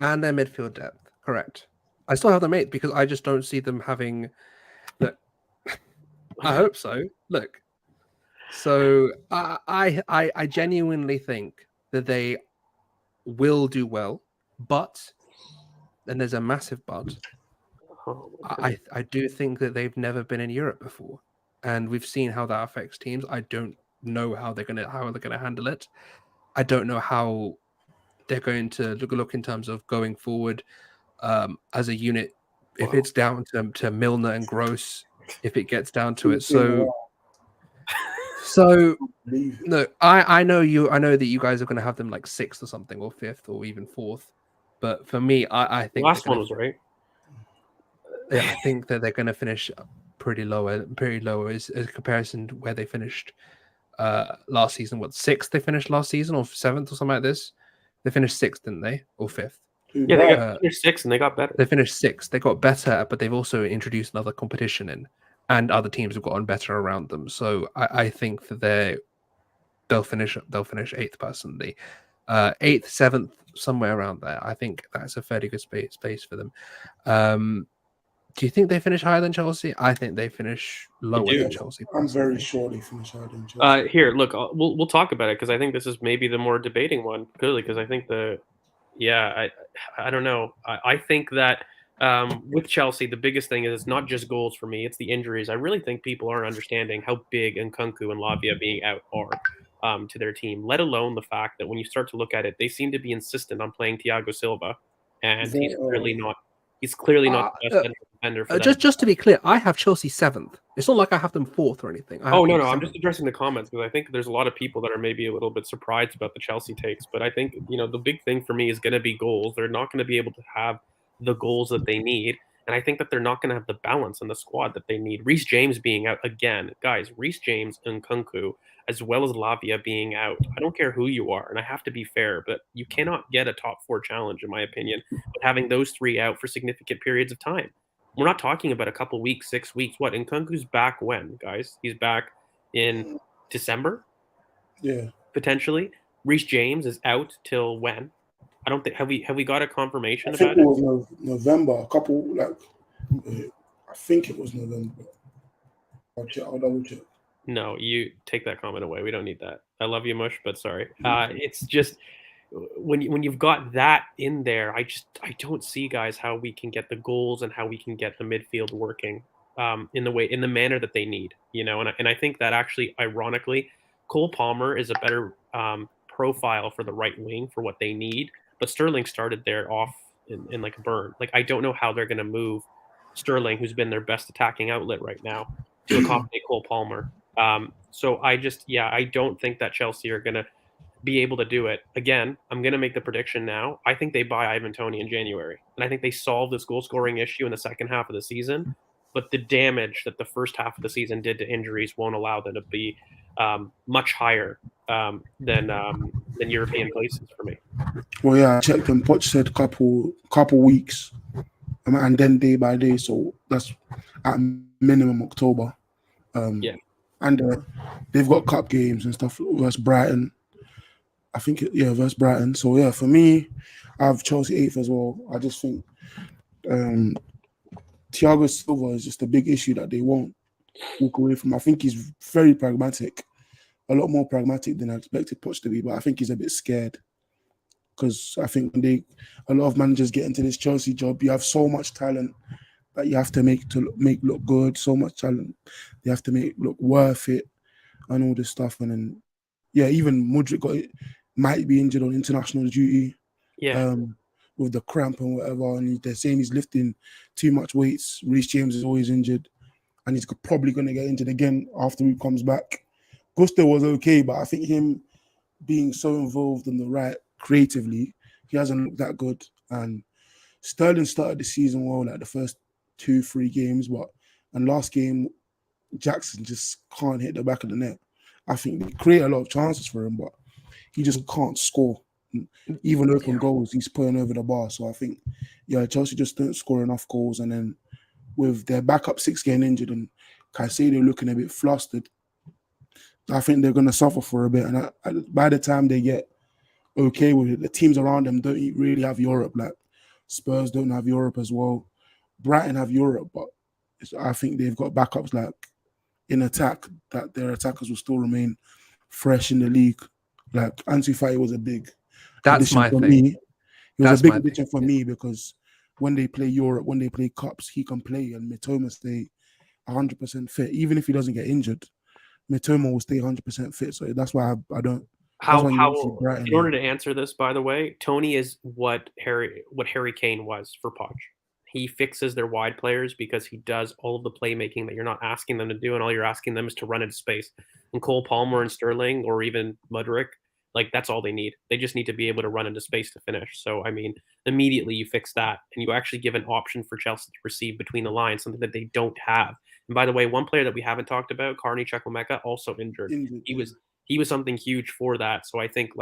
And their midfield depth. Correct. I still have them 8th because I just don't see them having. Look, I hope so. Look, so I genuinely think that they will do well, but and there's a massive but. Oh, my goodness. I do think that they've never been in Europe before, and we've seen how that affects teams. I don't know how they're gonna handle it. I don't know how they're going to look in terms of going forward as a unit. If Wow. it's down to Milner and Gross, if it gets down to it, It's been a so while. Leave it. no, I know that you guys are going to have them like 6th or something, or 5th, or even 4th. But for me, I The think last one was right. yeah, I think that they're going to finish pretty low as comparison to where they finished last season. What, 6th they finished last season, or 7th or something like this? They finished 6th, didn't they, or 5th? Yeah, they got finished 6th and they got better. They finished 6th. They got better, but they've also introduced another competition in, and other teams have gotten better around them. So I think that they'll finish 8th personally, 8th, 7th, somewhere around there. I think that's a fairly good space for them. Do you think they finish higher than Chelsea? I think they finish lower than Chelsea. I'm very sure they finish higher than Chelsea. Here, look, we'll talk about it because I think this is maybe the more debating one, clearly, because I think I don't know. I think that with Chelsea, the biggest thing is it's not just goals for me; it's the injuries. I really think people aren't understanding how big Nkunku and Lavia being out are to their team. Let alone the fact that when you start to look at it, they seem to be insistent on playing Thiago Silva, and he's clearly not. He's clearly not the best defender for them. Just to be clear, I have Chelsea 7th. It's not like I have them 4th or anything. Oh, no, I'm just addressing the comments because I think there's a lot of people that are maybe a little bit surprised about the Chelsea takes. But I think, the big thing for me is going to be goals. They're not going to be able to have the goals that they need. And I think that they're not going to have the balance in the squad that they need. Reece James being out again. Guys, Reece James and Nkunku, as well as Lavia being out. I don't care who you are, and I have to be fair, but you cannot get a top 4 challenge, in my opinion, with having those 3 out for significant periods of time. We're not talking about a couple weeks, 6 weeks. What? Nkunku's back when, guys? He's back in December? Yeah. Potentially. Reece James is out till when? I don't think have we got a confirmation I think about it was November. A couple I think it was November. I'll double check. No, you take that comment away. We don't need that. I love you, Mush, but sorry. It's just when you've got that in there, I don't see, guys, how we can get the goals and how we can get the midfield working in the manner that they need. And I think that actually, ironically, Cole Palmer is a better profile for the right wing for what they need, but Sterling started there off in like a burn. Like, I don't know how they're going to move Sterling, who's been their best attacking outlet right now, to accommodate Cole Palmer. So I don't think that Chelsea are going to be able to do it. Again, I'm going to make the prediction now. I think they buy Ivan Toney in January, and I think they solve this goal scoring issue in the second half of the season. But the damage that the first half of the season did to injuries won't allow them to be much higher than European places for me. Well, yeah, I checked and Poch said couple weeks, and then day by day. So that's at minimum October. And they've got cup games and stuff versus Brighton. I think versus Brighton. So yeah, for me, I have Chelsea 8th as well. I just think Thiago Silva is just a big issue that they won't walk away from. I think he's very pragmatic, a lot more pragmatic than I expected Poch to be, but I think he's a bit scared. Because I think when a lot of managers get into this Chelsea job, you have so much talent that you have to make look good, so much talent you have to make look worth it and all this stuff. And then, even Mudryk might be injured on international duty with the cramp and whatever. And they're saying he's lifting too much weights. Reece James is always injured. And he's probably going to get injured again after he comes back. Gusto was okay, but I think him being so involved in the right creatively, he hasn't looked that good. And Sterling started the season well, like the first 2-3 games, but And last game, Jackson just can't hit the back of the net. I think they create a lot of chances for him, but he just can't score. Even open goals, he's putting over the bar. So I think, Chelsea just don't score enough goals. And then with their backup 6 getting injured and Caicedo looking a bit flustered, I think they're going to suffer for a bit. And by the time they get okay with it, the teams around them don't really have Europe. Like Spurs don't have Europe as well. Brighton have Europe, but I think they've got backups like in attack, that their attackers will still remain fresh in the league. Like Ansu Fati was a big addition for me. He was a big addition for me because when they play Europe, when they play cups, he can play, and Mitoma stay 100% fit. Even if he doesn't get injured, Mitoma will stay 100% fit. So that's why I don't. In order to answer this, by the way, Tony is what Harry Kane was for Poch. He fixes their wide players because he does all of the playmaking that you're not asking them to do, and all you're asking them is to run into space. And Cole Palmer and Sterling, or even Mudryk, like that's all they need. They just need to be able to run into space to finish. So, I mean, immediately you fix that, and you actually give an option for Chelsea to receive between the lines, something that they don't have. And by the way, one player that we haven't talked about, Carney Chukwuemeka, also injured. He was something huge for that. So I think,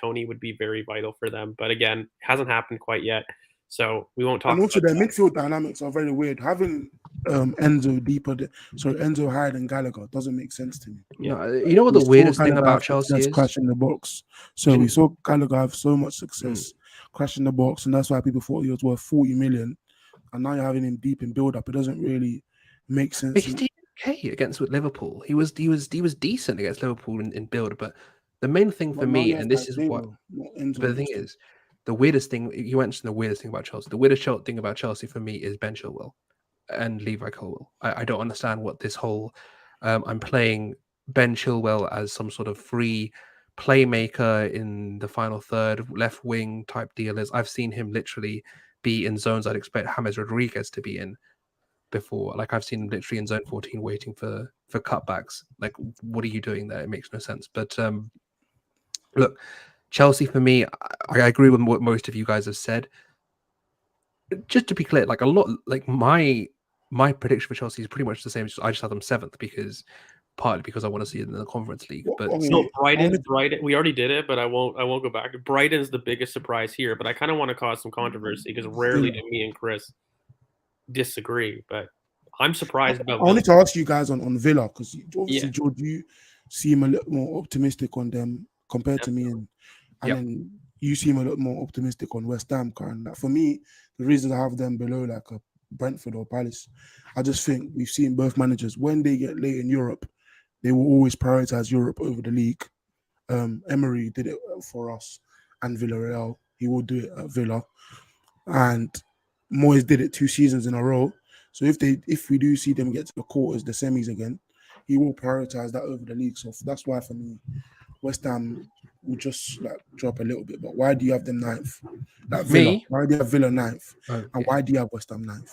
Tony would be very vital for them. But again, hasn't happened quite yet. So we won't talk. And also, their midfield dynamics are very weird. Having Enzo higher than Gallagher doesn't make sense to me. Yeah. You know what the weirdest thing about Chelsea is? Crashing the box. So we saw Gallagher have so much success crashing the box, and that's why people thought he was worth 40 million. And now you're having him deep in build-up. It doesn't really make sense. But he did okay against Liverpool. He was decent against Liverpool in build. But the main thing for me, and this is what, but the thing is, the weirdest thing, you mentioned the weirdest thing about Chelsea. The weirdest thing about Chelsea for me is Ben Chilwell and Levi Colwill. I don't understand what this whole I'm playing Ben Chilwell as some sort of free playmaker in the final third, left wing type deal is. I've seen him literally be in zones I'd expect James Rodriguez to be in before. Like I've seen him literally in zone 14 waiting for cutbacks. Like, what are you doing there? It makes no sense. But look, Chelsea, for me, I agree with what most of you guys have said. Just to be clear, like my prediction for Chelsea is pretty much the same. I just have them 7th partly because I want to see it in the Conference League. But Brighton, we already did it, but I won't go back. Brighton's the biggest surprise here, but I kind of want to cause some controversy because rarely do me and Chris disagree. But I'm surprised about. I wanted to ask you guys on Villa because obviously, George, you seem a little more optimistic on them compared to me, and then you seem a little more optimistic on West Ham. And for me, the reason I have them below like a Brentford or Palace, I just think we've seen both managers when they get late in Europe, they will always prioritize Europe over the league. Emery did it for us and Villarreal. He will do it at Villa, and Moyes did it 2 seasons in a row. So if we do see them get to the quarters, the semis again, he will prioritize that over the league. So that's why for me, West Ham will just like drop a little bit. But why do you have them 9th? Like Villa. Why do you have Villa 9th? Okay. And why do you have West Ham 9th?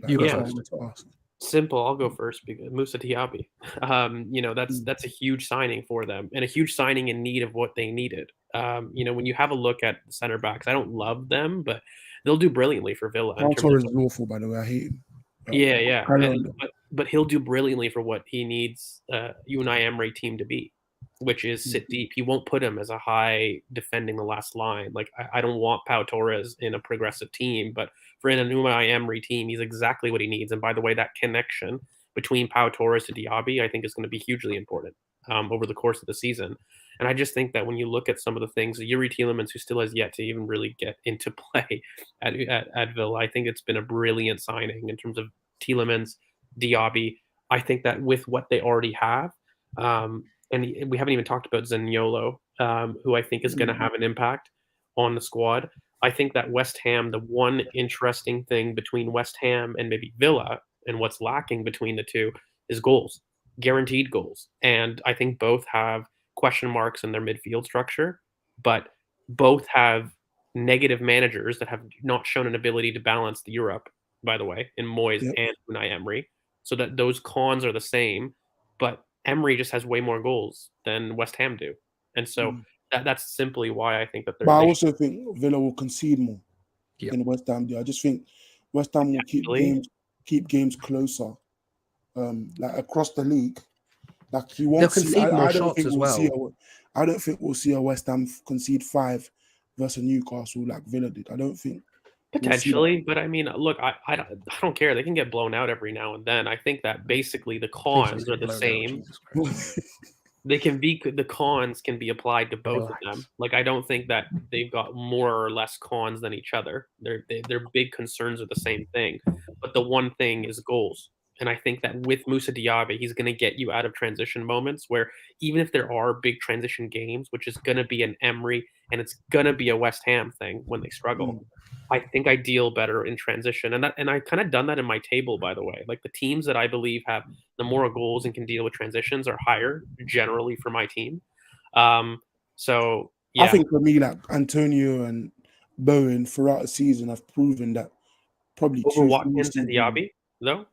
Like, you go first. Simple. I'll go first because Moussa Diaby. That's a huge signing for them and a huge signing in need of what they needed. When you have a look at the center backs, I don't love them, but they'll do brilliantly for Villa. Torres is awful, by the way. I hate him. But he'll do brilliantly for what he needs Unai Emery team to be, which is sit deep. He won't put him as a high defending the last line. Like I don't want Pau Torres in a progressive team, but for an Unai Emery team, he's exactly what he needs. And by the way, that connection between Pau Torres to Diaby, I think is going to be hugely important over the course of the season. And I just think that when you look at some of the things, Yuri Tielemans, who still has yet to even really get into play at Villa, I think it's been a brilliant signing in terms of Tielemans, Diaby. I think that with what they already have, and we haven't even talked about Zaniolo, who I think is going to have an impact on the squad. I think that West Ham, the one interesting thing between West Ham and maybe Villa, and what's lacking between the two, is goals, guaranteed goals. And I think both have question marks in their midfield structure, but both have negative managers that have not shown an ability to balance the Europe, by the way, in Moyes and Unai Emery. So that those cons are the same, but Emery just has way more goals than West Ham do. And so that's simply why I think that they're. But I also think Villa will concede more than West Ham do. I just think West Ham will keep games closer like across the league. Like you They'll won't see. concede more I don't shots think as we'll see. well. I don't think we'll see a West Ham concede 5 versus Newcastle like Villa did. I don't think. Potentially, but I mean, look, I don't care. They can get blown out every now and then. I think that basically the Please don't cons are get the blown out, same. Jesus Christ. The cons can be applied to both of them. Relax. Like I don't think that they've got more or less cons than each other. Their big concerns are the same thing, but the one thing is goals. And I think that with Moussa Diaby, he's going to get you out of transition moments where even if there are big transition games, which is going to be an Emery and it's going to be a West Ham thing when they struggle. I think I deal better in transition, and I kind of done that in my table, by the way. Like the teams that I believe have the more goals and can deal with transitions are higher generally for my team. So yeah, I think for me, like Antonio and Bowen throughout the season have proven that probably over 2-3 Watkins and seasons. Diaby, though.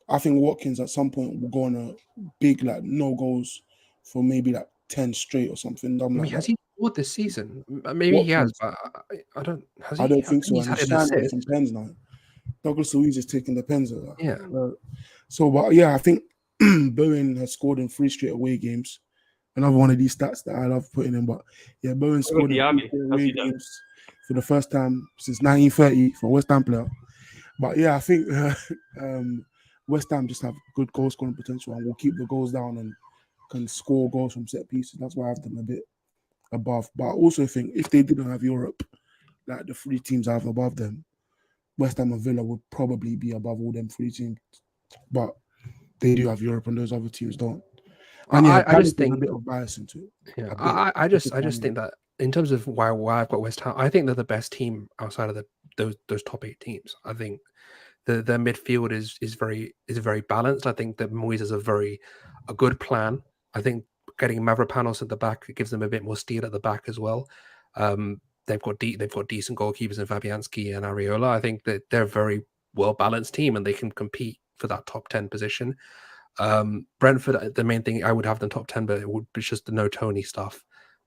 I think Watkins at some point will go on a big like no goals for maybe like 10 straight or something. I mean, Like has that. he scored this season? Maybe he has, but I don't. Has he? I don't think so. He's And had he's an starting to get assist. some pens now. Douglas Luiz is taking the pens. Yeah. So, but yeah, I think Bowen has scored in 3 straight away games. Another one of these stats that I love putting in. But yeah, Bowen scored in 3 Diaby? straight How's away he done? games for the first time since 1930 for a West Ham player. But yeah, I think West Ham just have good goal scoring potential and will keep the goals down and can score goals from set pieces. That's why I have them a bit above. But I also think if they didn't have Europe, like the 3 teams I have above them, West Ham and Villa would probably be above all them 3 teams. But they do have Europe and those other teams don't. And yeah, I just think a bit of bias into it. Yeah, I just think that in terms of why I've got West Ham, I think they're the best team outside of those top 8 teams. I think their midfield is very balanced. I think that Moyes has a good plan. I think getting Mavropanos at the back, it gives them a bit more steel at the back as well. They've got decent goalkeepers in Fabianski and Areola. I think that they're a very well balanced team and they can compete for that top 10 position. Brentford, the main thing I would have them top 10, but it would be just the no Tony stuff.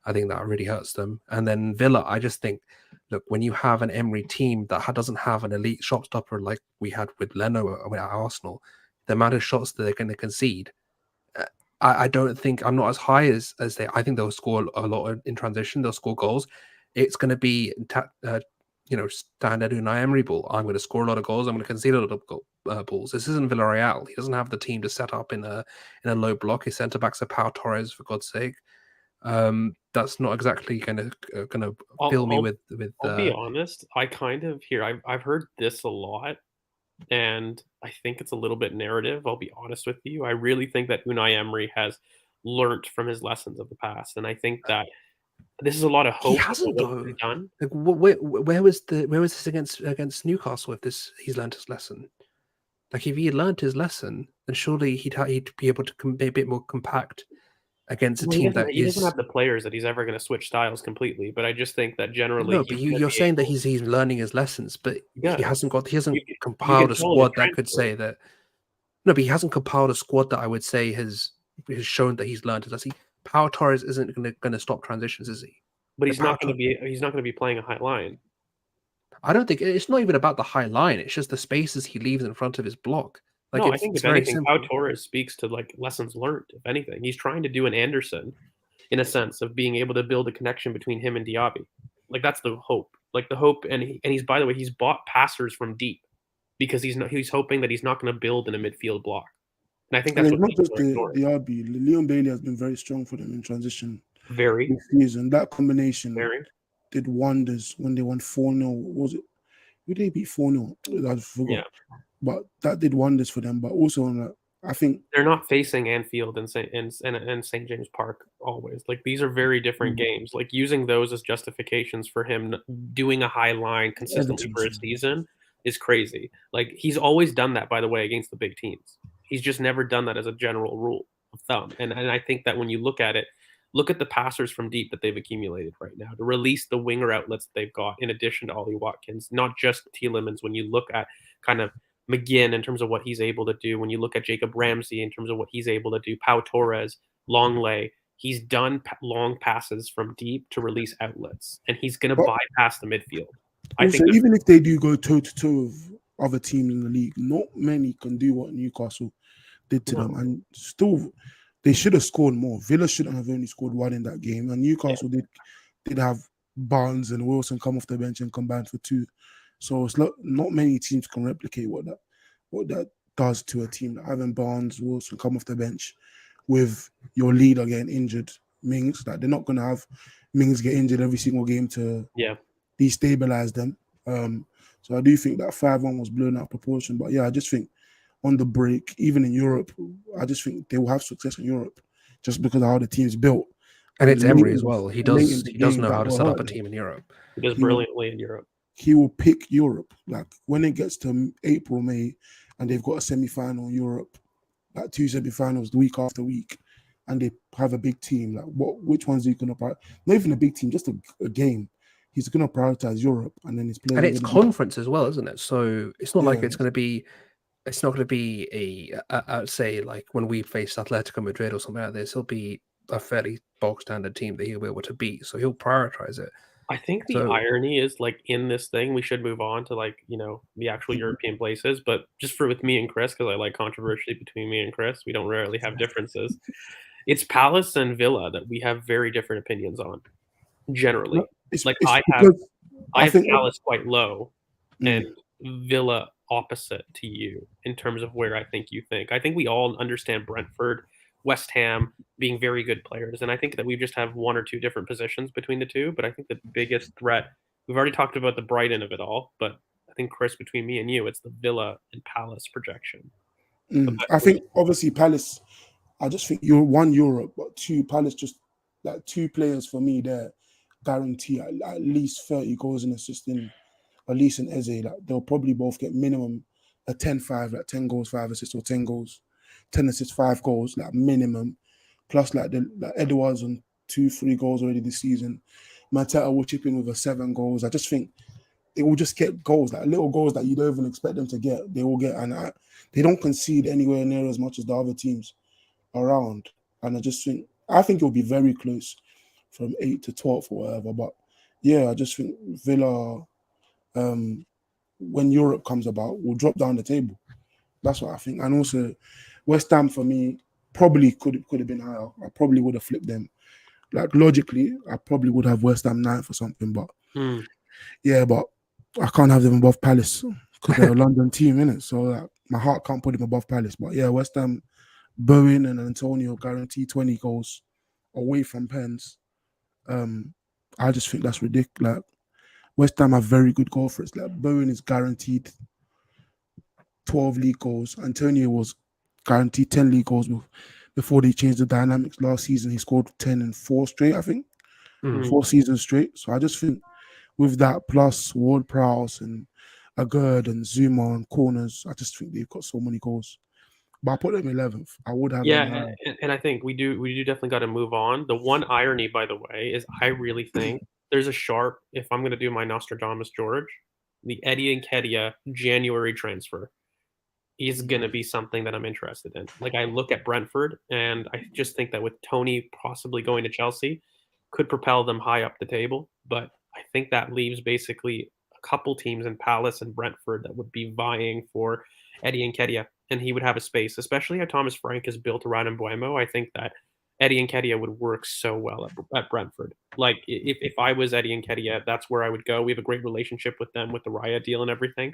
I think that really hurts them. And then Villa, I just think, look, when you have an Emery team that doesn't have an elite shot stopper like we had with Leno at Arsenal, the amount of shots that they're going to concede, I don't think I'm not as high as they. I think they'll score a lot in transition. They'll score goals. It's going to be standard Unai Emery ball. I'm going to score a lot of goals. I'm going to concede a lot of balls. This isn't Villarreal. He doesn't have the team to set up in a low block. His centre backs are Pau Torres, for God's sake. That's not exactly going to fill me with. I'll be honest. I kind of I've heard this a lot, and I think it's a little bit narrative. I'll be honest with you. I really think that Unai Emery has learnt from his lessons of the past, and I think that this is a lot of hope. He hasn't though. Done. Like, where was this against Newcastle? If he's learnt his lesson. Like if he had learnt his lesson, then surely he'd be able to be a bit more compact against a team that he doesn't have the players that he's ever going to switch styles completely. But I just think that generally, no. But you're saying that he's learning his lessons, but he hasn't compiled a squad that could say that. No, but he hasn't compiled a squad that I would say has shown that he's learned it. Does he? Pau Torres isn't going to stop transitions, is he? But he's not going to be playing a high line. I don't think it's not even about the high line. It's just the spaces he leaves in front of his block. Like no, I think if anything, Pau Torres speaks to like lessons learned. If anything, he's trying to do an Anderson, in a sense of being able to build a connection between him and Diaby. Like that's the hope. Like the hope, and he's by the way, he's bought passers from deep because he's hoping that he's not going to build in a midfield block. And I think that's not just Diaby. Leon Bailey has been very strong for them in transition. Very season. That combination did wonders when they won 4-0. Was it? Who did they beat 4-0? I forgot. Yeah. But that did wonders for them. But also, I think they're not facing Anfield and St. James Park always. Like these are very different games. Like using those as justifications for him doing a high line consistently for a season is crazy. Like he's always done that, by the way, against the big teams. He's just never done that as a general rule of thumb. And I think that when you look at it, look at the passers from deep that they've accumulated right now to release the winger outlets that they've got in addition to Ollie Watkins, not just Tielemans. When you look at kind of McGinn in terms of what he's able to do, when you look at Jacob Ramsey in terms of what he's able to do, Pau Torres, Longley, he's done long passes from deep to release outlets, and he's going to bypass the midfield. I think if they do go toe-to-toe with other teams in the league, not many can do what Newcastle did to them, and still they should have scored more. Villa shouldn't have only scored one in that game, and Newcastle did have Barnes and Wilson come off the bench and combine for 2. So it's not many teams can replicate what that does to a team. Like having Barnes, Wilson come off the bench with your leader getting injured, Mings. Like they're not gonna have Mings get injured every single game to destabilize them. So I do think that 5-1 was blown out of proportion. But yeah, I just think on the break, even in Europe, I just think they will have success in Europe just because of how the team's built. And it's Emery as well. He does know how to set up a them. team in Europe. He does brilliantly in Europe. He will pick Europe. Like when it gets to April, May, and they've got a semi-final in Europe, like 2 semi-finals the week after week, and they have a big team. Like which one's he gonna prioritize? Not even a big team, just a game. He's gonna prioritize Europe, and then his players. And it's conference as well, isn't it? So it's not like it's going to be. It's not going to be I'd say like when we face Atletico Madrid or something like this, it'll be a fairly bog standard team that he'll be able to beat. So he'll prioritize it. I think the irony is like in this thing, we should move on to like, the actual European places, but just with me and Chris, because I like controversy between me and Chris, we don't rarely have differences. It's Palace and Villa that we have very different opinions on generally. I have Palace quite low and Villa opposite to you in terms of where I think you think. I think we all understand Brentford, West Ham being very good players, and I think that we just have 1 or 2 different positions between the two. But I think the biggest threat, we've already talked about the Brighton of it all, but I think, Chris, between me and you, it's the Villa and Palace projection. I think obviously Palace, I just think you're 1 Europe, but 2 Palace, just like 2 players for me there guarantee at least 30 goals and assists in. At least in Eze, like they'll probably both get minimum a 10-5, like 10 goals, 5 assists, or 10 goals, 10 assists, 5 goals, like minimum. Plus, like Edwards on 2-3 goals already this season. Mateta will chip in with 7 goals. I just think they will just get goals, like little goals that you don't even expect them to get. They will get, and they don't concede anywhere near as much as the other teams around. And I think it'll be very close from 8 to 12 or whatever. But yeah, I just think Villa. When Europe comes about, will drop down the table. That's what I think. And also, West Ham for me probably could have been higher. I probably would have flipped them. Like logically, I probably would have West Ham 9th or something. But yeah, but I can't have them above Palace because they're a London team, innit? So like, my heart can't put them above Palace. But yeah, West Ham, Bowen and Antonio guarantee 20 goals away from pens. I just think that's ridiculous. Like, West Ham have very good goal threats. Like Bowen is guaranteed 12 league goals. Antonio was guaranteed 10 league goals before they changed the dynamics. Last season, he scored 10 in 4 straight, I think. 4 seasons straight. So I just think with that, plus Ward-Prowse and Agurd and Zuma on corners, I just think they've got so many goals. But I put them 11th. I would have them higher. And I think we do definitely got to move on. The one irony, by the way, is I really think there's a sharp, if I'm going to do my Nostradamus George, the Eddie Nketiah January transfer is going to be something that I'm interested in. Like I look at Brentford and I just think that with Tony possibly going to Chelsea could propel them high up the table. But I think that leaves basically a couple teams in Palace and Brentford that would be vying for Eddie Nketiah, and he would have a space, especially how Thomas Frank is built around Mbeumo. I think that Eddie Nketiah would work so well at Brentford. Like if I was Eddie Nketiah, that's where I would go. We have a great relationship with them with the Raya deal and everything.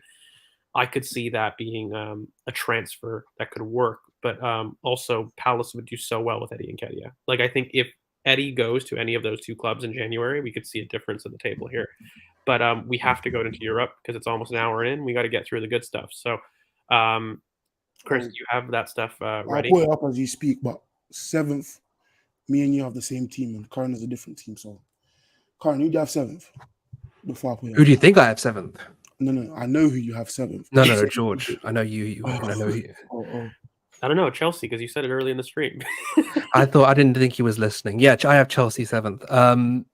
I could see that being a transfer that could work, but also Palace would do so well with Eddie Nketiah. Like I think if Eddie goes to any of those 2 clubs in January, we could see a difference at the table here. But we have to go into Europe because it's almost an hour in. We got to get through the good stuff. So, Chris, do you have that stuff ready? I'll put it up as you speak, but 7th, me and you have the same team, and Karen has a different team. So, Karen, who do you have 7th? Before I put it Who do you think I have 7th? No, I know who you have 7th. No, George. I know you. I know you. I don't know, Chelsea, because you said it early in the stream. I didn't think he was listening. Yeah, I have Chelsea 7th.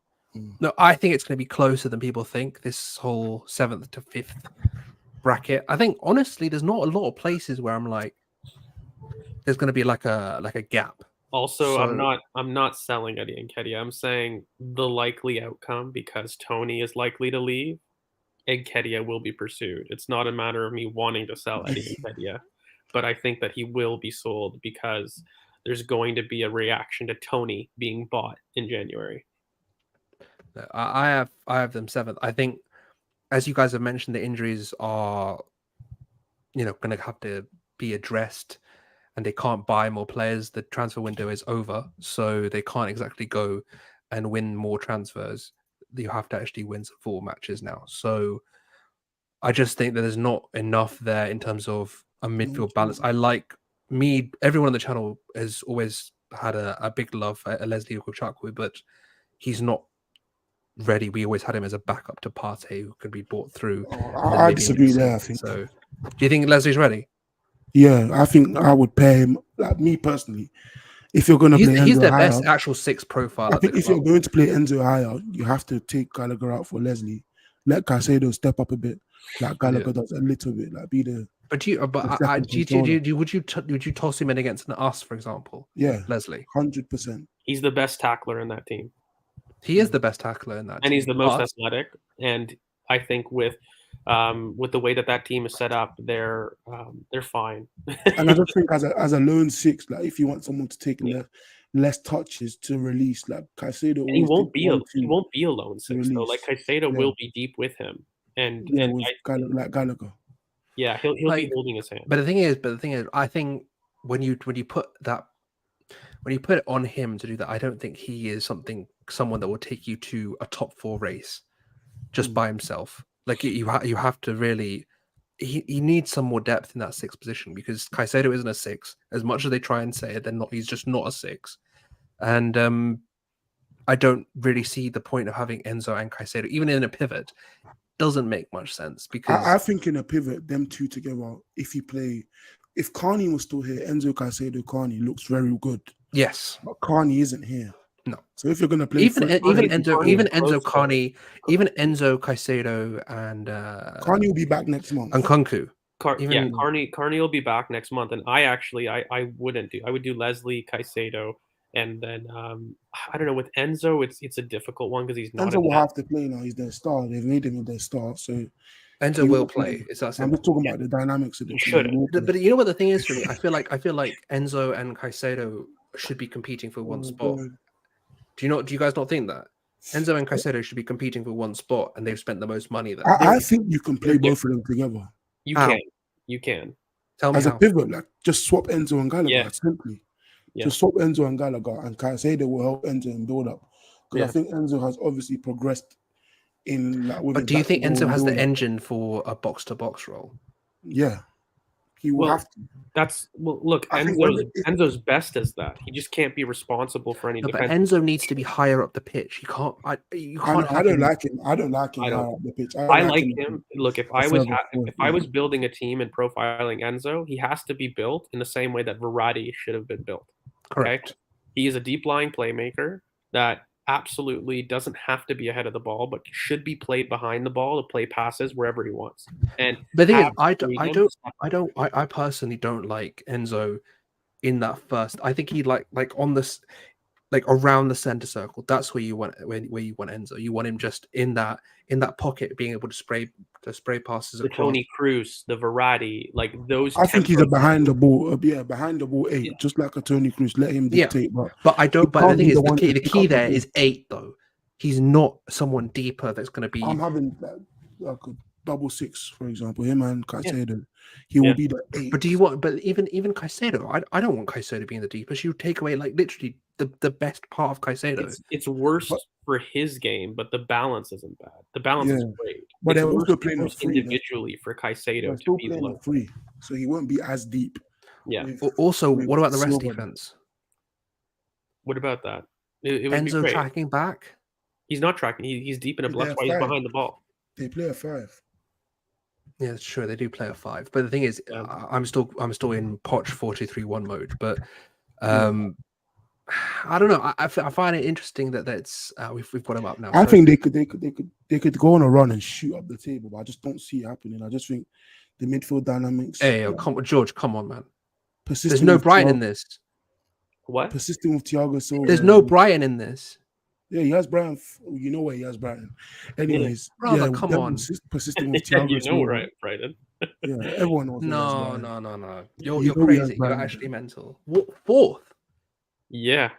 No, I think it's going to be closer than people think. This whole 7th to 5th bracket. I think honestly, there's not a lot of places where I'm like, there's going to be like a gap. Also, I'm not selling Eddie Nketiah. I'm saying the likely outcome, because Tony is likely to leave, Nketiah will be pursued. It's not a matter of me wanting to sell Eddie Nketiah. but I think that he will be sold because there's going to be a reaction to Tony being bought in January. I have them 7th. I think, as you guys have mentioned, the injuries are, going to have to be addressed, and they can't buy more players. The transfer window is over, so they can't exactly go and win more transfers. You have to actually win some full matches now. So I just think that there's not enough there in terms of a midfield balance. Everyone on the channel has always had a big love for Leslie Ukuchakwu, but he's not ready. We always had him as a backup to Partey, who could be bought through. I disagree there. I think. So, do you think Leslie's ready? Yeah, I think I would pair him. Like me personally, if you're going to play Enzo he's their higher, best actual 6 profile. I think if you're going to play Enzo higher, you have to take Gallagher out for Leslie. Let Caicedo step up a bit, like Gallagher does a little bit, like be the. But would you toss him in against us, for example? Yeah, Leslie, 100%. He's the best tackler in that team. He is the best tackler in that team. And he's the most athletic. And I think with the way that team is set up, they're fine. And I just think as a lone 6, like if you want someone to take less touches to release, like Caicedo, he won't be a lone 6 though. Like Caicedo will be deep with him, and Gallagher. Yeah, he'll be holding his hand. But the thing is, I think when you put it on him to do that, I don't think he is someone that will take you to a top 4 race just by himself. Like you have to really. He needs some more depth in that 6th position, because Caicedo isn't a 6. As much as they try and say it, they're not. He's just not a 6. And I don't really see the point of having Enzo and Caicedo, even in a pivot. Doesn't make much sense, because I think in a pivot, them two together, if Carney was still here, Enzo, Caicedo, Carney looks very good. Yes, but Carney isn't here. No. So if you're going to play even Enzo, Caicedo, and Carney will be back next month, and Kunku. Carney will be back next month, and I would do Leslie, Caicedo, and then I don't know, with Enzo it's a difficult one because he's not. Enzo will have to play now. He's their star. They've made him their star, so Enzo will play. It's that simple. I'm just talking about the dynamics of the team. But you know what the thing is for me? I feel like Enzo and Caicedo should be competing for one spot. God. Do you guys not think that Enzo and Caicedo should be competing for one spot, and they've spent the most money there? I think you can play both of them together. You can. Tell me as how. A pivot, like just swap Enzo and Gallagher. Yeah. Simply, yeah. Just swap Enzo and Gallagher, and Caicedo will help Enzo in build up. Because I think Enzo has obviously progressed in like. But do you think Enzo has the engine for a box-to-box role? Yeah. He will have to. Look, Enzo's best as that. He just can't be responsible for any defense. But Enzo needs to be higher up the pitch. You can't. I don't like him. I don't like him higher up the pitch. I like him. Look, if I was building a team and profiling Enzo, he has to be built in the same way that Verratti should have been built. Correct. Okay? He is a deep lying playmaker that absolutely doesn't have to be ahead of the ball, but should be played behind the ball to play passes wherever he wants. And the thing is, I personally don't like Enzo in that first. I think he like on this, like around the center circle. That's where you want Enzo. You want him just in that pocket, being able to spray passes. The Tony Cruz, the Verratti, like those. I think he's a behind the ball 8, just like a Tony Cruz. Let him dictate. But I don't. But the thing is, the key there is 8 though. He's not someone deeper that's going to be. I'm having like a double 6, for example. Him and Caicedo, he will be the 8. But do you want? But even Caicedo, I don't want Caicedo being the deepest. You take away like literally the best part of Caicedo. It's worse for his game, but the balance isn't bad. The balance is great. But they're also playing a 3 individually for Caicedo to be playing a 3, so he won't be as deep. Yeah. Also, what about the rest defense? What about that? Enzo tracking back. He's not tracking. He's deep in a block. That's why he's behind the ball. They play a 5. Yeah, sure, they do play a 5. But the thing is, I'm still in Poch 4-2-3-1 mode. But I don't know. I find it interesting that that's we've got him up now. I think they could go on a run and shoot up the table, but I just don't see it happening. I just think the midfield dynamics. Hey, George, come on, man. There's no Brian in this. What? Persisting with Thiago Silva. There's no Brian in this. Yeah, he has Brighton. You know where he has Brighton. Anyways, Brother, yeah, come them on. persisting with Yeah, Thiago. you know, Silva. right, Brighton. Yeah, everyone knows where he has No, Brighton. no. You You're know he has crazy. You're Brighton. actually mental. What, fourth? Yeah.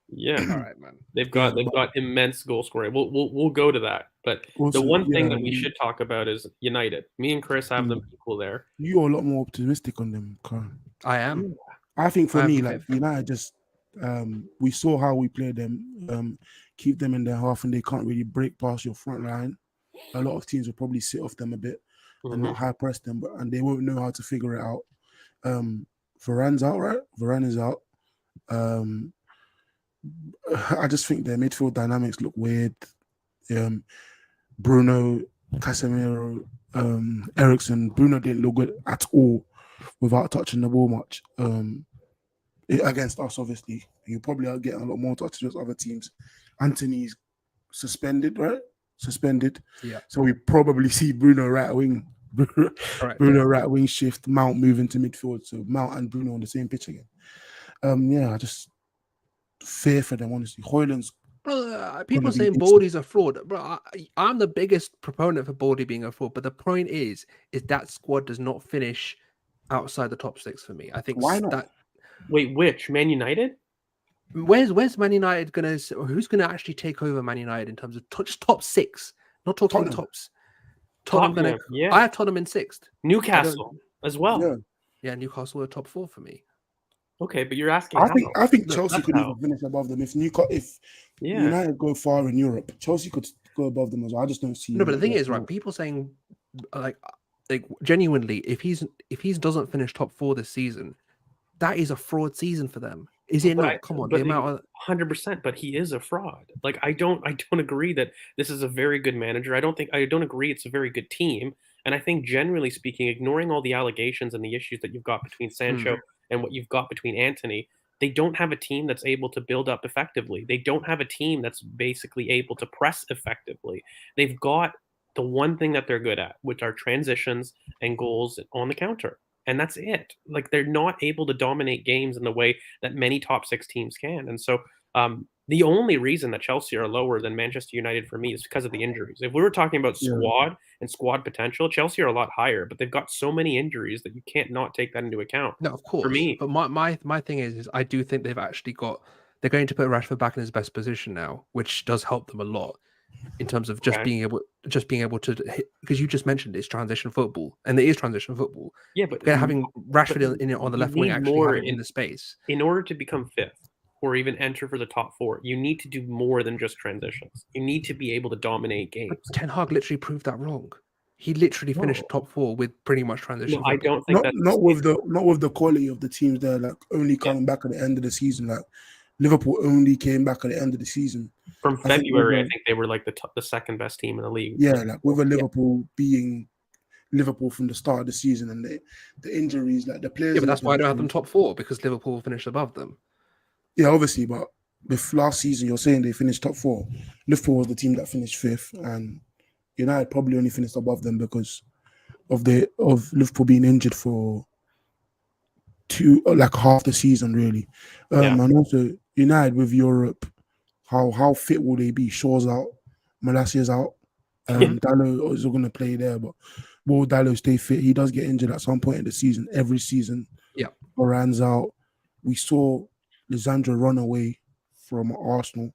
All right, man. They've Yeah, got immense goal scoring. We'll go to that. But the also, one thing yeah, that we should talk about is United. Me and Chris have them equal there. you're a lot more optimistic on them, Karen. I am. I think for I have me, them like fifth. United just we saw how we played them, keep them in their half, and they can't really break past your front line. A lot of teams will probably sit off them a bit and not high press them, and they won't know how to figure it out. Varane's out, right? Varane is out. I just think their midfield dynamics look weird. Bruno, Casemiro, Ericsson. Bruno didn't look good at all without touching the ball much. Against us, obviously, you probably are getting a lot more touches with other teams. Anthony's suspended, right? Suspended. Yeah. So we probably see Bruno right wing. Bruno right wing shift, Mount moving to midfield. So Mount and Bruno on the same pitch again. I just fear for them, honestly. Hoyland's people saying Baldy's a fraud. Bro, I'm the biggest proponent for Baldy being a fraud, but the point is that squad does not finish outside the top six for me. I think why not? That, wait, which Man United? Where's Man United gonna? Who's gonna actually take over Man United in terms of top six? Not talking Tottenham. tops. Tottenham. Yeah. I have Tottenham in sixth. Newcastle as well. Yeah, Newcastle are top four for me. Okay, but you're asking. I think Chelsea could even finish above them if United go far in Europe. Chelsea could go above them as well. I just don't see. No, but the thing is, right? People saying like genuinely, if he doesn't finish top four this season, that is a fraud season for them. Is it not? Come on, the amount of 100%. But he is a fraud. Like I don't agree that this is a very good manager. I don't agree it's a very good team. And I think generally speaking, ignoring all the allegations and the issues that you've got between Sancho and what you've got between Anthony, they don't have a team that's able to build up effectively. They don't have a team that's basically able to press effectively. They've got the one thing that they're good at, which are transitions and goals on the counter. And that's it. Like they're not able to dominate games in the way that many top six teams can. And so the only reason that Chelsea are lower than Manchester United for me is because of the injuries. If we were talking about squad and squad potential, Chelsea are a lot higher, but they've got so many injuries that you can't not take that into account. No, of course. For me, but my thing is I do think they've actually got. They're going to put Rashford back in his best position now, which does help them a lot in terms of just being able to hit, because you just mentioned it's transition football, and it is transition football. Yeah, but having Rashford on the left wing actually having in the space. In order to become fifth or even enter for the top four, you need to do more than just transitions. You need to be able to dominate games. But Ten Hag literally proved that wrong. He literally finished top four with pretty much transition. No, I don't think not with the quality of the teams there, like only coming back at the end of the season. Like Liverpool only came back at the end of the season. From February, I think they were like the second best team in the league. Yeah, like with a Liverpool being Liverpool from the start of the season, and the injuries, like the players. Yeah, but that's why I don't have them top four, because Liverpool finished above them. Yeah, obviously, but with last season, you're saying they finished top four. Liverpool was the team that finished fifth, and United probably only finished above them because of Liverpool being injured for half the season, really. And also United with Europe, how fit will they be? Shaw's out, Malassia's out. Dalot is going to play there, but will Dalot stay fit? He does get injured at some point in the season, every season. Yeah. Moran's out. We saw Lisandro run away from Arsenal.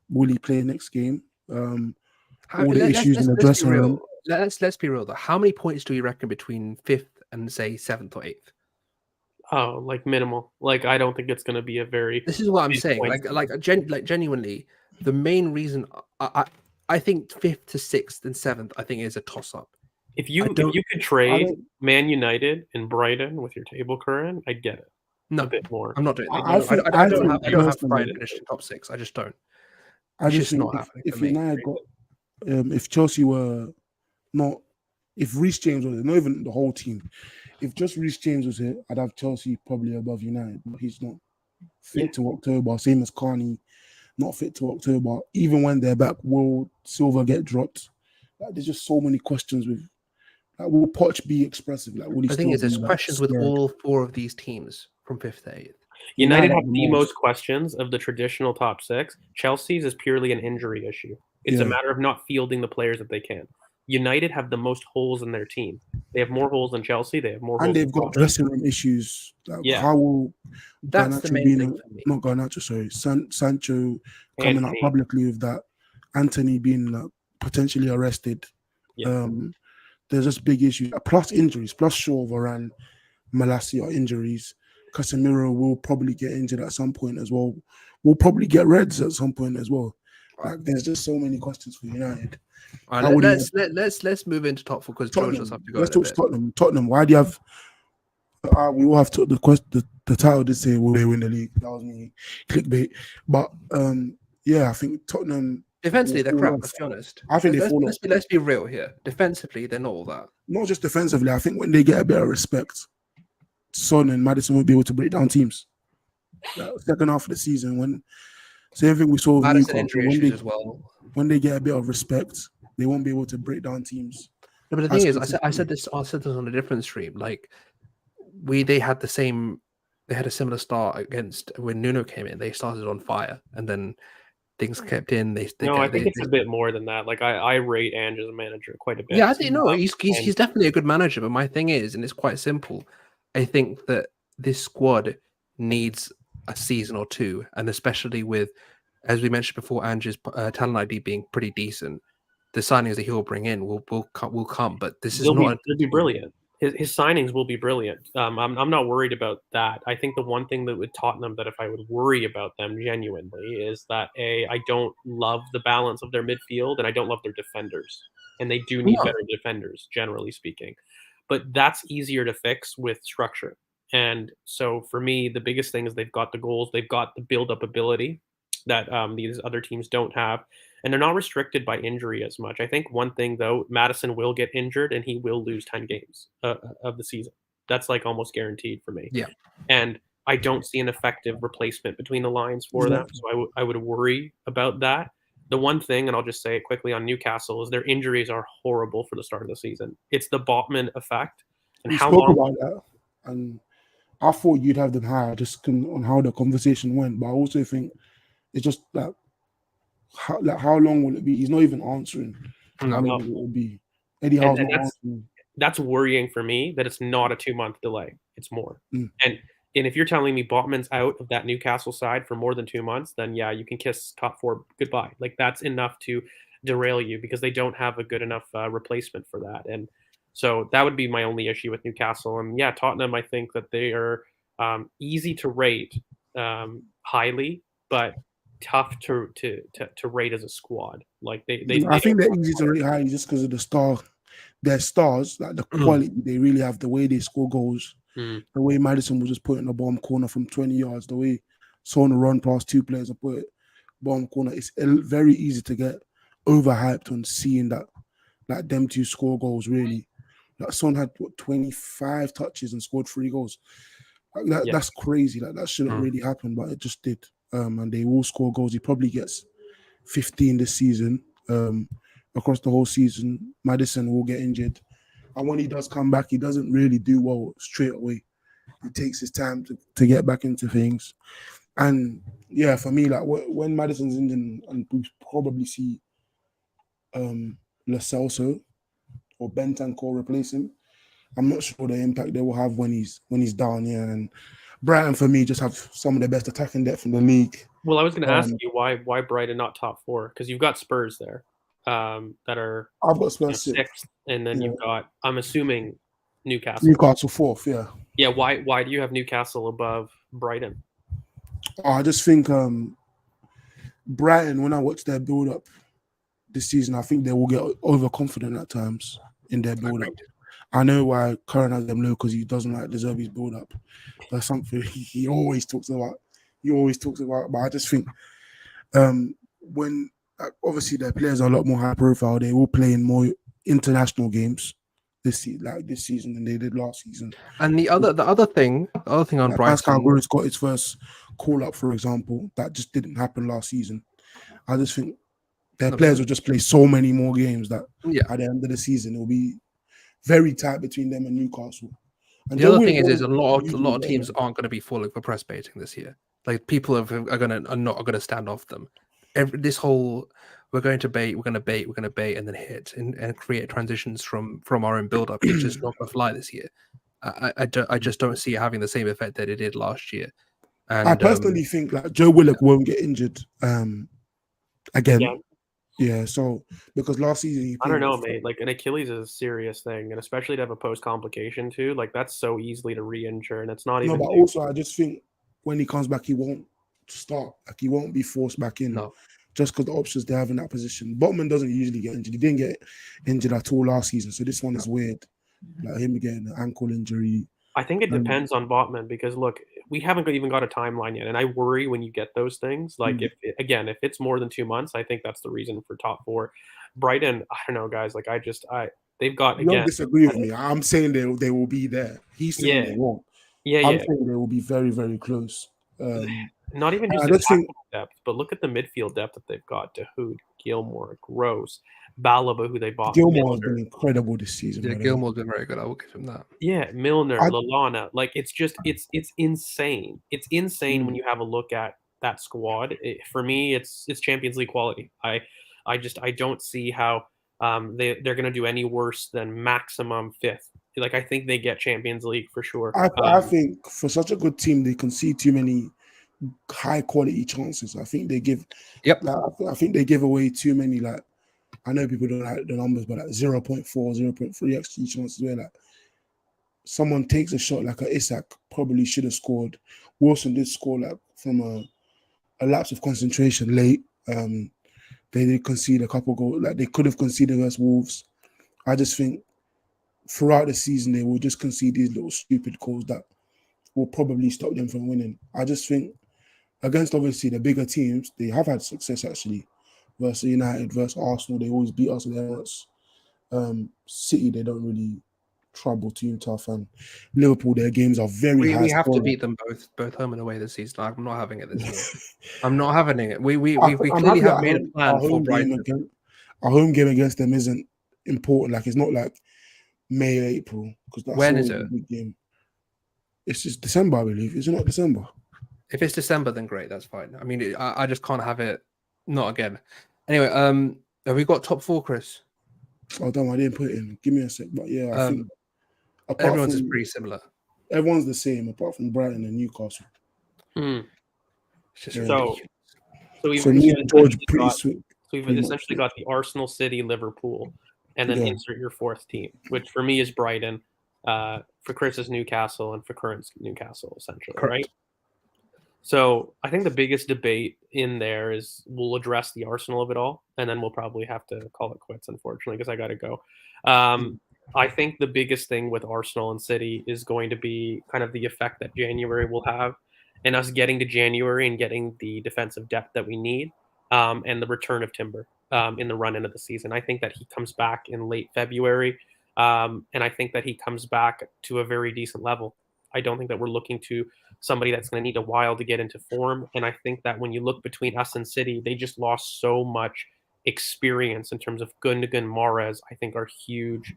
Will he play next game? All the issues in the dressing room. Let's be real though. How many points do you reckon between fifth and say seventh or eighth? Oh, like minimal. Like I don't think it's going to be a very. This is what I'm saying. Genuinely, the main reason I think fifth to sixth and seventh I think is a toss up. If you could trade Man United and Brighton with your table current, I'd get it. No, a bit more. I'm not doing it. I don't have Brighton finished in top six. I just don't. I just think if United got, if Chelsea were not, if Reece James was not even the whole team, if just Reece James was here, I'd have Chelsea probably above United. But he's not fit to October. Same as Carney, not fit to October. Even when they're back, will Silva get dropped? Like, there's just so many questions with. Like, will Poch be expressive? Like, will he? The thing is, there's questions with all four of these teams from fifth to eighth. United have have the the most. most questions of the traditional top 6. Chelsea's is purely an injury issue. It's a Yeah. matter of not fielding the players that they can. United have the most holes in their team. They have more holes than Chelsea. They have more holes And than they've got Tottenham. dressing room issues. Like, Yeah. how will That's the Garnacho main being thing for me. not Garnacho, sorry, Sancho coming out Anthony. publicly with that, Anthony being potentially arrested. Yeah. There's just big issues. Plus injuries, plus Shaw, Varane, Malacia injuries. Casemiro will probably get injured at some point as well. We'll probably get reds at some point as well. Like, there's just so many questions for United. All How right, would let's move into top 4 because George does Tottenham. have to go Let's in a talk bit. Tottenham. Tottenham. Why do you have? We all have to the title did say will they win the league? That was me clickbait. But yeah, I think Tottenham Defensively, they're will fall crap. off. Let's be honest. I think they fall off. Let's be real here. Defensively, they're not all that. Not just defensively. I think when they get a bit of respect, Son and Maddison will be able to break down teams. Second half of the season, when same thing we saw with Maddison Newcastle, injury issues as well. when they get a bit of respect, they won't be able to break down teams. No, but the thing is, I said this on a different stream. Like they had a similar start against when Nuno came in. They started on fire, and then things kept in. I think it's a bit more than that. Like I rate Ange as a manager quite a bit. Yeah, I think he's definitely a good manager. But my thing is, and it's quite simple, I think that this squad needs a season or two, and especially with, as we mentioned before, Ange's talent ID being pretty decent. The signings that he'll bring in will come, but they'll be brilliant. His signings will be brilliant. I'm not worried about that. I think the one thing that with Tottenham that if I would worry about them genuinely is that I don't love the balance of their midfield and I don't love their defenders, and they do need better defenders generally speaking. But that's easier to fix with structure. And so for me, the biggest thing is they've got the goals, they've got the build-up ability that these other teams don't have. And they're not restricted by injury as much. I think one thing, though, Maddison will get injured and he will lose 10 games of the season. That's like almost guaranteed for me. Yeah. And I don't see an effective replacement between the lines for them. So I would worry about that. The one thing, and I'll just say it quickly on Newcastle, is their injuries are horrible for the start of the season. It's the Botman effect. And we spoke about that. And I thought you'd have them higher just on how the conversation went. But I also think it's just that how long will it be? He's not even answering. How long it will be? Eddie Howe's not answering. That's worrying for me that it's not a 2-month delay. It's more. And if you're telling me Botman's out of that Newcastle side for more than 2 months, then yeah, you can kiss top 4 goodbye. Like that's enough to derail you because they don't have a good enough replacement for that. And so that would be my only issue with Newcastle. And yeah, Tottenham, I think that they are easy to rate highly, but tough to rate as a squad. Like I think they're easy to rate high just because of their stars, like the quality they really have, the way they score goals, the way Maddison was just putting the bomb corner from 20 yards, the way Son run past 2 players and put it bomb corner. It's very easy to get overhyped on seeing that, like them 2 score goals. Really, like Son had 25 touches and scored 3 goals. Like that's crazy. Like that shouldn't really happen, but it just did. And they will score goals. He probably gets 15 this season. Across the whole season, Maddison will get injured. And when he does come back, he doesn't really do well straight away. He takes his time to get back into things. And yeah, for me, like when Maddison's injured and we probably see Lo Celso or Bentancur replace him, I'm not sure the impact they will have when he's down here. And Brighton, for me, just have some of the best attacking depth in the league. Well, I was going to ask you why Brighton not top 4, because you've got Spurs there that are I've got Spurs 6th, and then you've got, I'm assuming, Newcastle 4th. Yeah. Why do you have Newcastle above Brighton? I just think Brighton, when I watch their build up this season, I think they will get overconfident at times in their build up. I know why Curran has them low, because he doesn't like deserve his build up. That's something he always talks about. But I just think when obviously their players are a lot more high profile, they will play in more international games this season than they did last season. And the other thing on Brighton, Pascal Gross got his first call up, for example. That just didn't happen last season. I just think their players will just play so many more games that at the end of the season it will be very tight between them and Newcastle. And The Joe other thing Willock is a lot usually of teams aren't going to be falling for press baiting this year. Like people are not going to stand off them. This whole we're going to bait, and then hit and create transitions from our own build up. It's just not going to fly this year. I just don't see it having the same effect that it did last year. And I personally think like Joe Willock won't get injured again. Yeah, so because last season I don't know, mate. Like an Achilles is a serious thing, and especially to have a post complication too. Like that's so easily to re-injure, and it's not even. No, but also I just think when he comes back, he won't start. Like he won't be forced back in. No. Just because the options they have in that position. Botman doesn't usually get injured. He didn't get injured at all last season, so this one is weird. Like him getting an ankle injury. I think it depends on Botman because look, we haven't even got a timeline yet, and I worry when you get those things. Like if it's more than 2 months, I think that's the reason for top 4. Brighton, I don't know, guys. Like they've got You don't disagree with me. I'm saying they will be there. He's saying they won't. I'm saying they will be very, very close. Not even just depth, but look at the midfield depth that they've got. Dahoud, Gilmore, Gross, Balaba, who they bought. Gilmore has been incredible this season. Yeah, Gilmore's been very good. I will give him that. Yeah, Milner, Lallana. Like it's insane. It's insane when you have a look at that squad. For me, it's Champions League quality. I don't see how they're going to do any worse than maximum 5th. Like I think they get Champions League for sure. I think for such a good team, they concede too many high quality chances. I think they give. Yep. I think they give away too many. Like I know people don't like the numbers, but like 0.4, 0.3 XG chances where like someone takes a shot like a Isak probably should have scored. Wilson did score like from a lapse of concentration late. They did concede a couple goals. Like they could have conceded versus Wolves. I just think throughout the season they will just concede these little stupid goals that will probably stop them from winning. I just think against obviously the bigger teams, they have had success actually. Versus United, versus Arsenal, they always beat us there. City, they don't really trouble too tough, and Liverpool, their games are very high. We have to beat them both home and away this season. I'm not having it this year. I'm not having it. We clearly have made a plan for Brighton. Our home game against them isn't important. Like it's not like May or April because that's when is it? A big game. It's just December, I believe. Is it not December? If it's December, then great. That's fine. I mean, I just can't have it. Not again. Anyway, have we got top 4, Chris? Oh, damn, I didn't put it in. Give me a sec. But yeah, I think everyone's is pretty similar. Everyone's the same apart from Brighton and Newcastle. So we've essentially got the Arsenal, City, Liverpool, and then insert your 4th team, which for me is Brighton, for Chris is Newcastle, and for Current's Newcastle, essentially, right? So I think the biggest debate in there is we'll address the Arsenal of it all, and then we'll probably have to call it quits, unfortunately, because I got to go. I think the biggest thing with Arsenal and City is going to be kind of the effect that January will have, and us getting to January and getting the defensive depth that we need, and the return of Timber in the run into the season. I think that he comes back in late February, and I think that he comes back to a very decent level. I don't think that we're looking to somebody that's going to need a while to get into form. And I think that when you look between us and City, they just lost so much experience in terms of Gundogan, Mahrez, I think are huge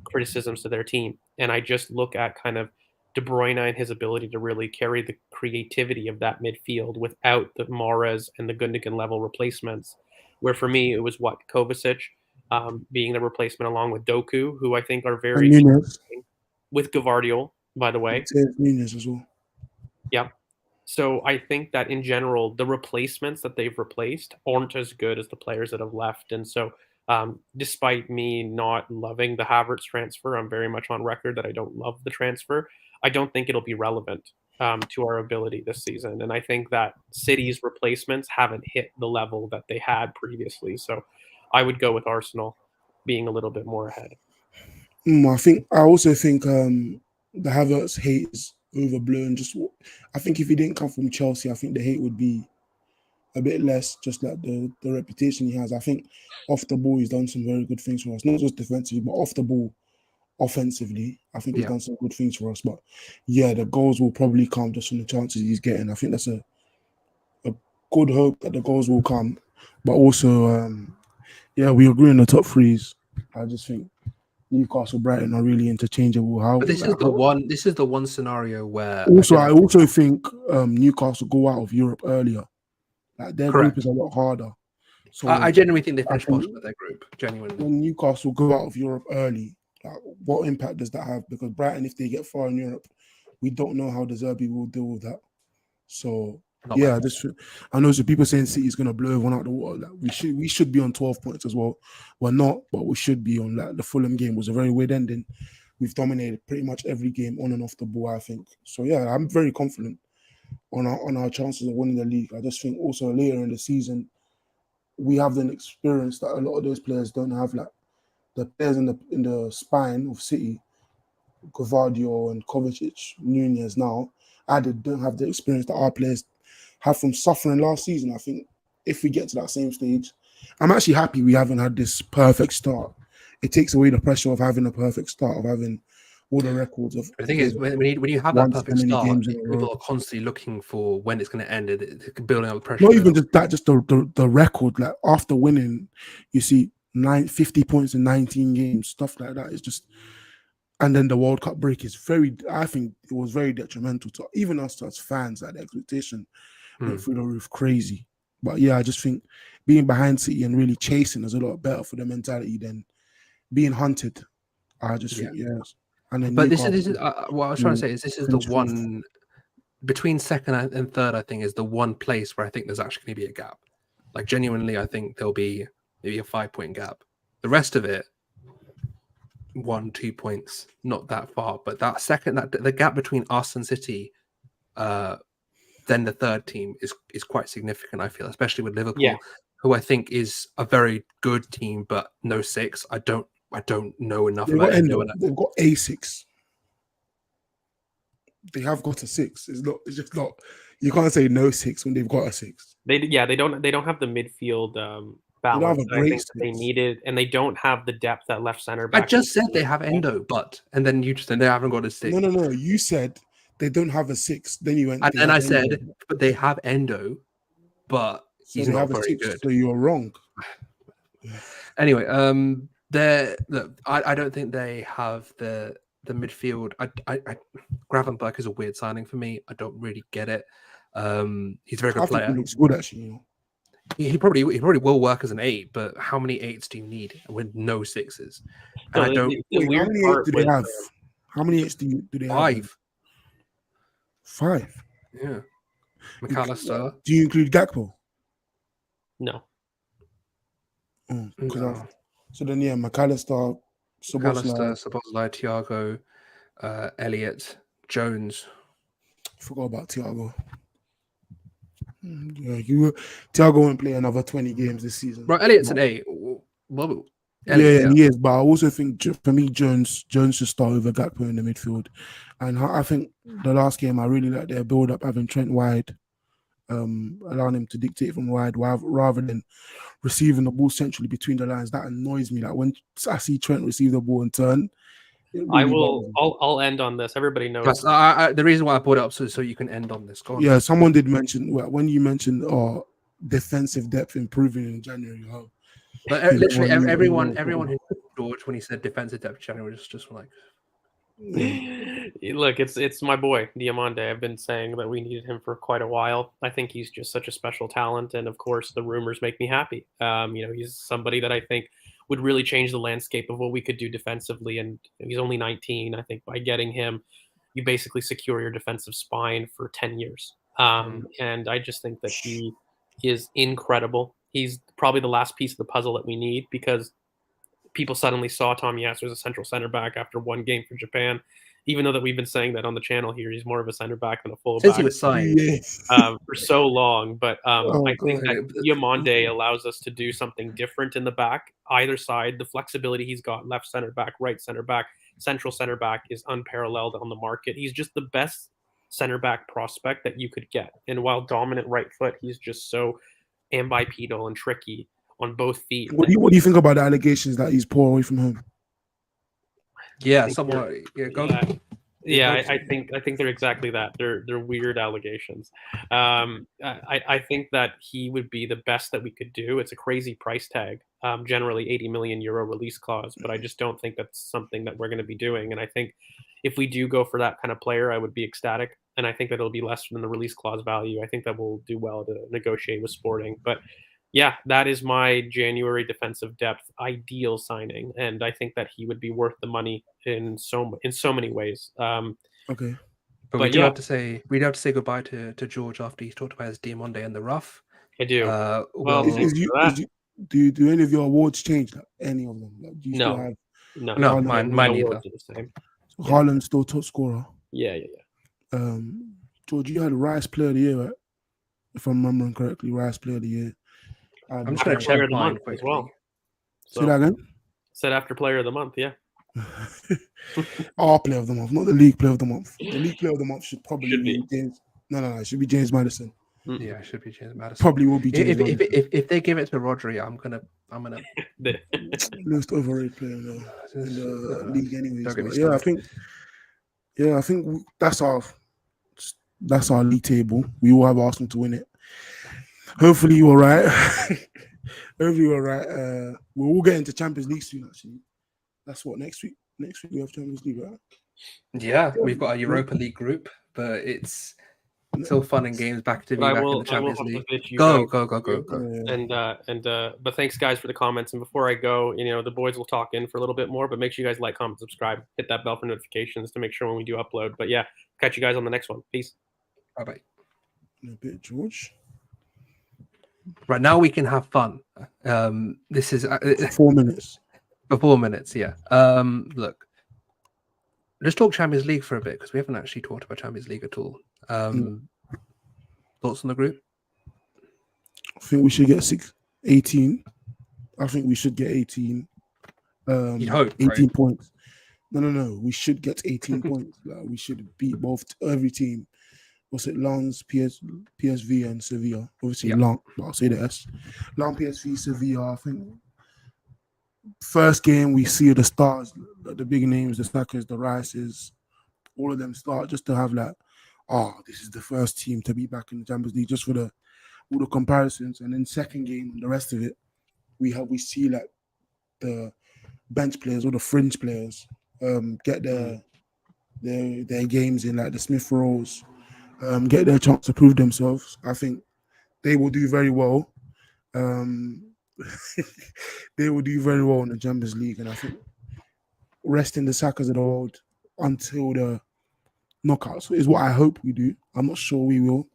criticisms to their team. And I just look at kind of De Bruyne and his ability to really carry the creativity of that midfield without the Mahrez and the Gundogan level replacements. Where for me, it was Kovacic being the replacement along with Doku, who I think are very interesting, with Gvardiol, by the way. Nunez as well. Yeah. So I think that in general, the replacements that they've replaced aren't as good as the players that have left. And so despite me not loving the Havertz transfer, I'm very much on record that I don't love the transfer. I don't think it'll be relevant to our ability this season. And I think that City's replacements haven't hit the level that they had previously. So I would go with Arsenal being a little bit more ahead. I also think the Havertz hate is overblown. I think if he didn't come from Chelsea, I think the hate would be a bit less, just like the reputation he has. I think off the ball, he's done some very good things for us, not just defensively, but off the ball, offensively. I think he's done some good things for us. But yeah, the goals will probably come just from the chances he's getting. I think that's a good hope that the goals will come. But also, we agree on the top threes. I just think Newcastle, Brighton are really interchangeable. How? But this is the one. This is the one scenario where Also, again, I also think Newcastle go out of Europe earlier. Like their group correct. is a lot harder. So I genuinely think they I finished think bottom of their group. Genuinely. when Newcastle go out of Europe early, like, what impact does that have? Because Brighton, if they get far in Europe, we don't know how De Zerbi will deal with that. So Not yeah, well. I know some people saying City's gonna blow everyone out the water. Like, we should be on 12 points as well. We're not, but we should be on. Like the Fulham game was a very weird ending. We've dominated pretty much every game on and off the ball, I think. So yeah, I'm very confident on our chances of winning the league. I just think also later in the season, we have an experience that a lot of those players don't have. Like the players in the spine of City, Gvardiol and Kovacic, Nunez now, added don't have the experience that our players have from suffering last season. I think if we get to that same stage, I'm actually happy we haven't had this perfect start. It takes away the pressure of having a perfect start, of having all the records of. The thing is, when you have that won so perfect many start, games in a row. people are constantly looking for when it's going to end. It's building up the pressure. Not even just that, just the record. Like after winning, you see 50 points in 19 games, stuff like that. It's just, and then the World Cup break is I think it was very detrimental to even us as fans. Like the expectation went through the roof, crazy. But yeah, I just think being behind City and really chasing is a lot better for the mentality than being hunted. I just think yes. And then but this is what I was trying to say is this is the finish one between second and third. I think is the one place where I think there's actually going to be a gap. Like genuinely, I think there'll be maybe a 5-point gap. The rest of it, 1-2 points, not that far. But that second, the gap between us and City, then the third team is quite significant. I feel, especially with Liverpool, who I think is a very good team, but no 6. I don't know enough about it. They've got A6. They have got a 6. It's just not. You can't say no 6 when they've got a 6. They don't have the midfield balance that I think that they needed, and they don't have the depth at left center back. I just said they have Endo, and then you just said they haven't got a 6. No. You said they don't have a 6. Then you went. And then I said, but they have Endo, but he's not very good. So you're wrong. Anyway, I don't think they have the midfield. Gravenberch is a weird signing for me. I don't really get it. He's a very good player. Think he looks good actually. He probably will work as an 8, but how many 8s do you need with no 6s? And I don't. How many 8s do they have? How many 8s do they have? 5. 5. Yeah. McAllister. Do you include Gakpo? No. No. So then, yeah, McAllister, Szoboszlai, Thiago, Elliott, Jones. Forgot about Thiago. Yeah, Thiago won't play another 20 games this season. Right, Elliott's an 8. Well, Elliott, he is, but I also think for me, Jones should start over Gakpo in the midfield. And I think the last game, I really like their build-up, having Trent wide, allowing him to dictate from wide rather than receiving the ball centrally between the lines. That annoys me. Like when I see Trent receive the ball and turn, I'll end on this. Everybody knows. The reason why I brought it up so you can end on this. Go on. Yeah, someone did mention when you mentioned defensive depth improving in January. But literally everyone who George when he said defensive depth January just like. Look, it's my boy Diamande. I've been saying that we needed him for quite a while. I think he's just such a special talent, and of course the rumors make me happy. He's somebody that I think would really change the landscape of what we could do defensively, and he's only 19. I think by getting him, you basically secure your defensive spine for 10 years. And I just think that he is incredible. He's probably the last piece of the puzzle that we need, because people suddenly saw Tomiyasu as a central center back after one game for Japan, even though that we've been saying that on the channel here, he's more of a center back than a full since back. He was signed for so long. But I think that Diamande allows us to do something different in the back, either side. The flexibility he's got, left center back, right center back, central center back, is unparalleled on the market. He's just the best center back prospect that you could get. And while dominant right foot, he's just so ambipedal and tricky on both feet. What do you think about the allegations that he's poor away from home? Yeah, somewhat. Yeah, go. Yeah, hopes. I think they're exactly that. They're weird allegations. I think that he would be the best that we could do. It's a crazy price tag, generally 80 million euro release clause, but I just don't think that's something that we're going to be doing. And I think if we do go for that kind of player, I would be ecstatic. And I think that it'll be less than the release clause value. I think that we'll do well to negotiate with Sporting. But yeah, that is my January defensive depth ideal signing, and I think that he would be worth the money in so many ways. Okay. But But yeah, we do have to say goodbye to George after he's talked about his Diamonde in the rough. I do. Well, Well, thanks for that. Do any of your awards change? Like, any of them? Like, do you still No. have No, No, my mine awards either. are the same. Haaland still top scorer? Yeah. George, you had Rice Player of the Year, right? If I'm remembering correctly, Rice Player of the Year. I'm just going to Player check of the mine month as quickly. well. Say that again. Said after Player of the Month, yeah. Our Player of the Month, not the League Player of the Month. The League Player of the Month should probably be James. No, it should be James Madison. Yeah, it should be James Madison. Probably will be James Madison. If they give it to Rodri, I'm gonna most overrated player in the league, anyways. Don't get me But I think that's our league table. We all have Arsenal to win it. Hopefully you're right. Hopefully you're right. We'll all get into Champions League soon. Actually, that's what next week. Next week we have Champions League, right? Yeah, we've got a Europa League group, but it's all fun and games back to be back in the Champions League. Go. But thanks guys for the comments. And before I go, the boys will talk in for a little bit more, but make sure you guys like, comment, subscribe, hit that bell for notifications to make sure when we do upload. But yeah, catch you guys on the next one. Peace. Bye. In a bit, George. Right, now we can have fun. This is 4 minutes. For 4 minutes, yeah. Look, let's talk Champions League for a bit because we haven't actually talked about Champions League at all. Thoughts on the group? I think we should get 18. I think we should get 18. You'd hope, 18 right? points. No. We should get 18 points. Like, we should beat every team. What's it? Lens, PSV, and Sevilla. Obviously, Lens, but I'll say the S. Lens, PSV, Sevilla. I think first game we see the stars, the big names, the Sakas, the Rices, all of them start just to have this is the first team to be back in the Champions League, just for all the comparisons. And then second game, the rest of it, we see like the bench players or the fringe players get their games in, like the Smith Rowe's, get their chance to prove themselves. I think they will do very well. They will do very well in the Champions League, and I think resting the Sakas of the world until the knockouts is what I hope we do. I'm not sure we will,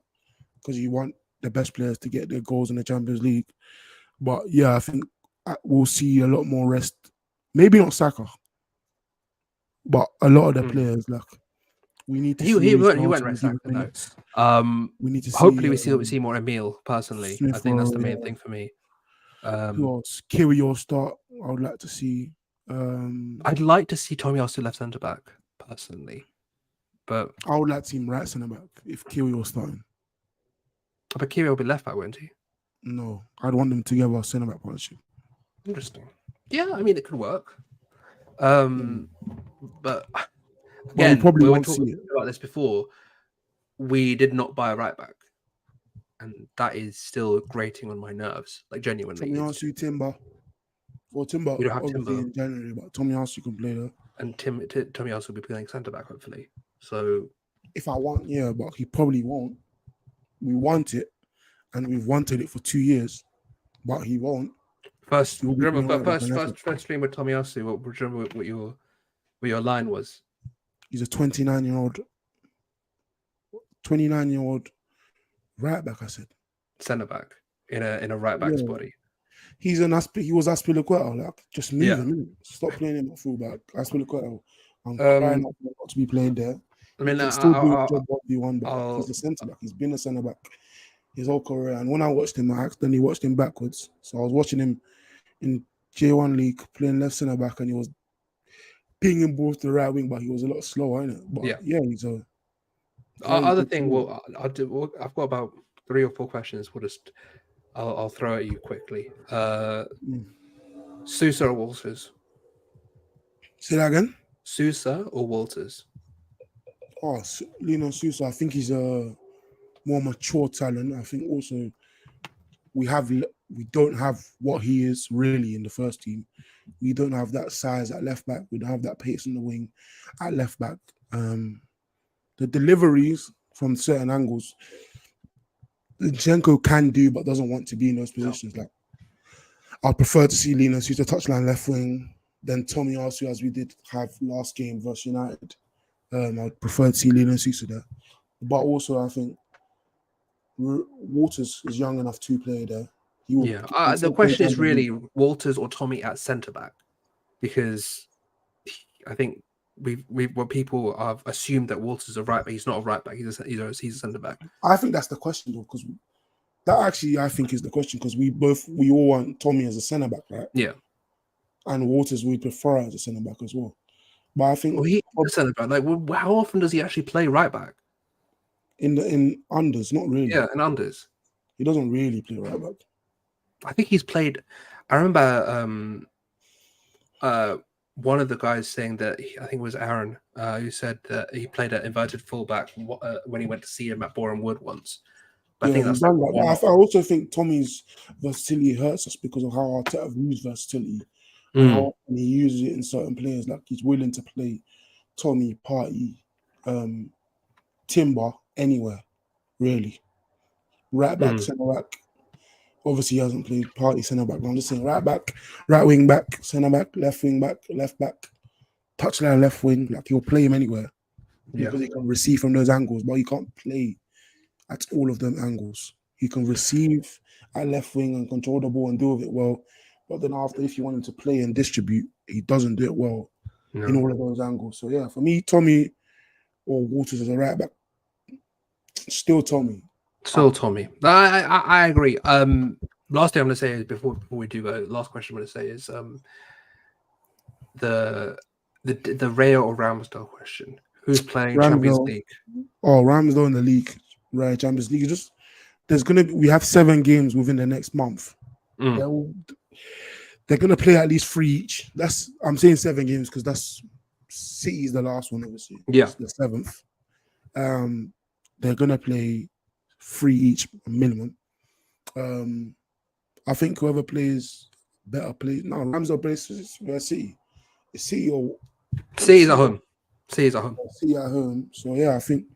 because you want the best players to get their goals in the Champions League. But yeah, I think we'll see a lot more rest. Maybe not Saka, but a lot of the players. Like, we need to. He won't rest Saka. No. We need to. Hopefully, we see more Emil. Personally, I think that's the main thing for me. Who else? Kyrgios start. I would like to see. I'd like to see Tomiyasu left centre back personally, but I would like to see him right centre back if Kyrgios starting. But Kyrgios will be left back, won't he? No, I'd want them together centre back partnership. Interesting. Yeah, I mean it could work. But again, we were talking about this before. We did not buy a right back, and that is still grating on my nerves, like genuinely. Tomiyasu, Timber. Well, Timber, we don't have Timber in January, but Tomiyasu can play there. And Tomiyasu will be playing centre back, hopefully. So, if I want, yeah, but he probably won't. We want it, and we've wanted it for 2 years, but he won't. First stream with Tomiyasu. What your line was? He's a 29-year-old right back. I said centre back in a right back's body. He was Aspilicueta. Like, just move him. Stop playing him at fullback. Aspilicueta. I'm crying not to be playing there. I mean, still do a job 1v1, but he's a centre back. He's been a centre back his whole career. And when I watched him, I accidentally watched him backwards. So I was watching him in J1 League playing left centre back, and he was pinging balls to the right wing, but he was a lot slower, isn't it? But yeah, he's a. Other thing, I've got about 3 or 4 questions. I'll throw at you quickly. Sousa or Walters? Say that again. Sousa or Walters? Lino Sousa, I think he's a more mature talent. I think also we don't have what he is really in the first team. We don't have that size at left back. We don't have that pace in the wing at left back. The deliveries from certain angles, Zinchenko can do, but doesn't want to be in those positions. Like, I'd prefer to see Lino Sousa touchline left wing than Tommy Arsu, as we did have last game versus United. I'd prefer to see Lino Sousa there. But also, I think Waters is young enough to play there. The question is really Walters or Tommy at centre back, because I think what people have assumed that Walters is a right back. He's not a right back. He's a centre back. I think that's the question though, because that actually I think is the question, because we all want Tommy as a centre back, right? Yeah. And Waters we prefer as a centre back as well. But I think he's a centre back. Like, how often does he actually play right back? In unders, not really. Yeah, in unders. He doesn't really play right back. I think he's played. I remember one of the guys saying that I think it was Aaron who said that he played at inverted fullback when he went to see him at Boreham Wood once. But I think that's done that. I also think Tommy's versatility hurts us because of how Arteta views versatility and how often he uses it in certain players. Like, he's willing to play Tommy, Partey, Timber anywhere, really. Right back, centre back. Obviously, he hasn't played Partey centre back, but I'm just saying right back, right wing back, centre back, left wing back, left back, touchline left wing. Like, you'll play him anywhere because he can receive from those angles, but he can't play at all of them angles. He can receive at left wing and control the ball and do with it well, but then after, if you want him to play and distribute, he doesn't do it well in all of those angles. So yeah, for me, Tommy or Waters as a right back, still Tommy. Still Tommy. I agree. Last thing I'm going to say is before we do go, last question I'm going to say is the Raya or Ramsdale question. Who's playing Champions League? Oh, Ramsdale in the league. Right, Champions League. We have 7 games within the next month. They're gonna play at least 3 each. I'm saying 7 games because that's City's the last one, obviously. Yeah, it's the 7th. They're gonna play 3 each minimum. I think whoever plays better plays. No, Ramsdale plays versus City. It's City or City's at home. City's at home. City at home. So yeah, I think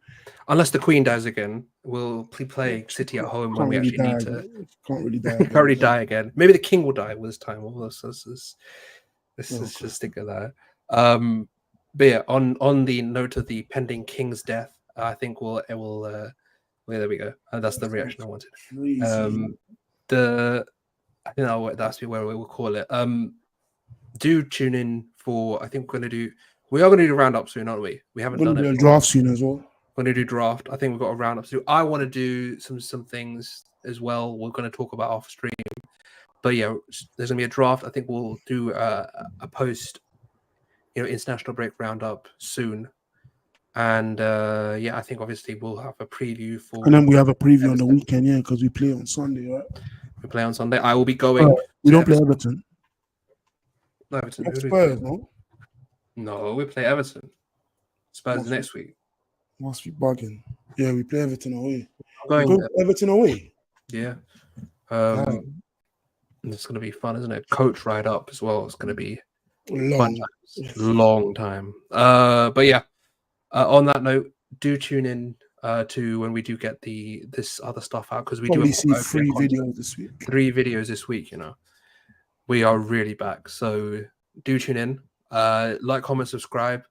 unless the Queen dies again, we'll play City at home when we actually need to. Can't really die. Can't really die again. Maybe the King will die this time. Let's just stick with that. But yeah, on the note of the pending King's death, I think there we go. That's the reaction I wanted. I think that's where we will call it. Do tune in for. I think we are going to do the roundup soon, aren't we? We haven't done it. We're going to do a draft soon as well. We're going to do draft. I think we've got a roundup to do. I want to do some things as well. We're going to talk about off stream. But yeah, there's going to be a draft. I think we'll do a post, international break roundup soon. And I think obviously we'll have a preview for. And then we have a preview on the weekend, because we play on Sunday, right? We play on Sunday. I will be going. We don't play Everton. No, Everton. Spurs, no? No, we play Everton. Spurs next week. Must be bugging. Yeah, we play Everton away. Everton away. Yeah. It's going to be fun, isn't it? Coach ride up as well. It's going to be long time. But yeah, on that note, do tune in to when we do get this other stuff out, because we do see 3 videos this week. 3 videos this week. We are really back. So do tune in. Like, comment, subscribe.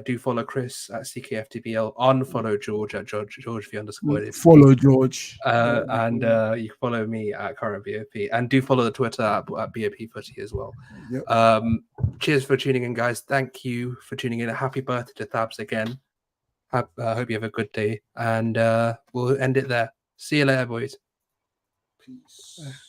Do follow Chris at CKFTBL. Unfollow George at George V_. Follow George. And you can follow me at current BoP. And do follow the Twitter at BoP Footy as well. Yep. Cheers for tuning in, guys. Thank you for tuning in. A happy birthday to Thabs again. Hope you have a good day. And we'll end it there. See you later, boys. Peace.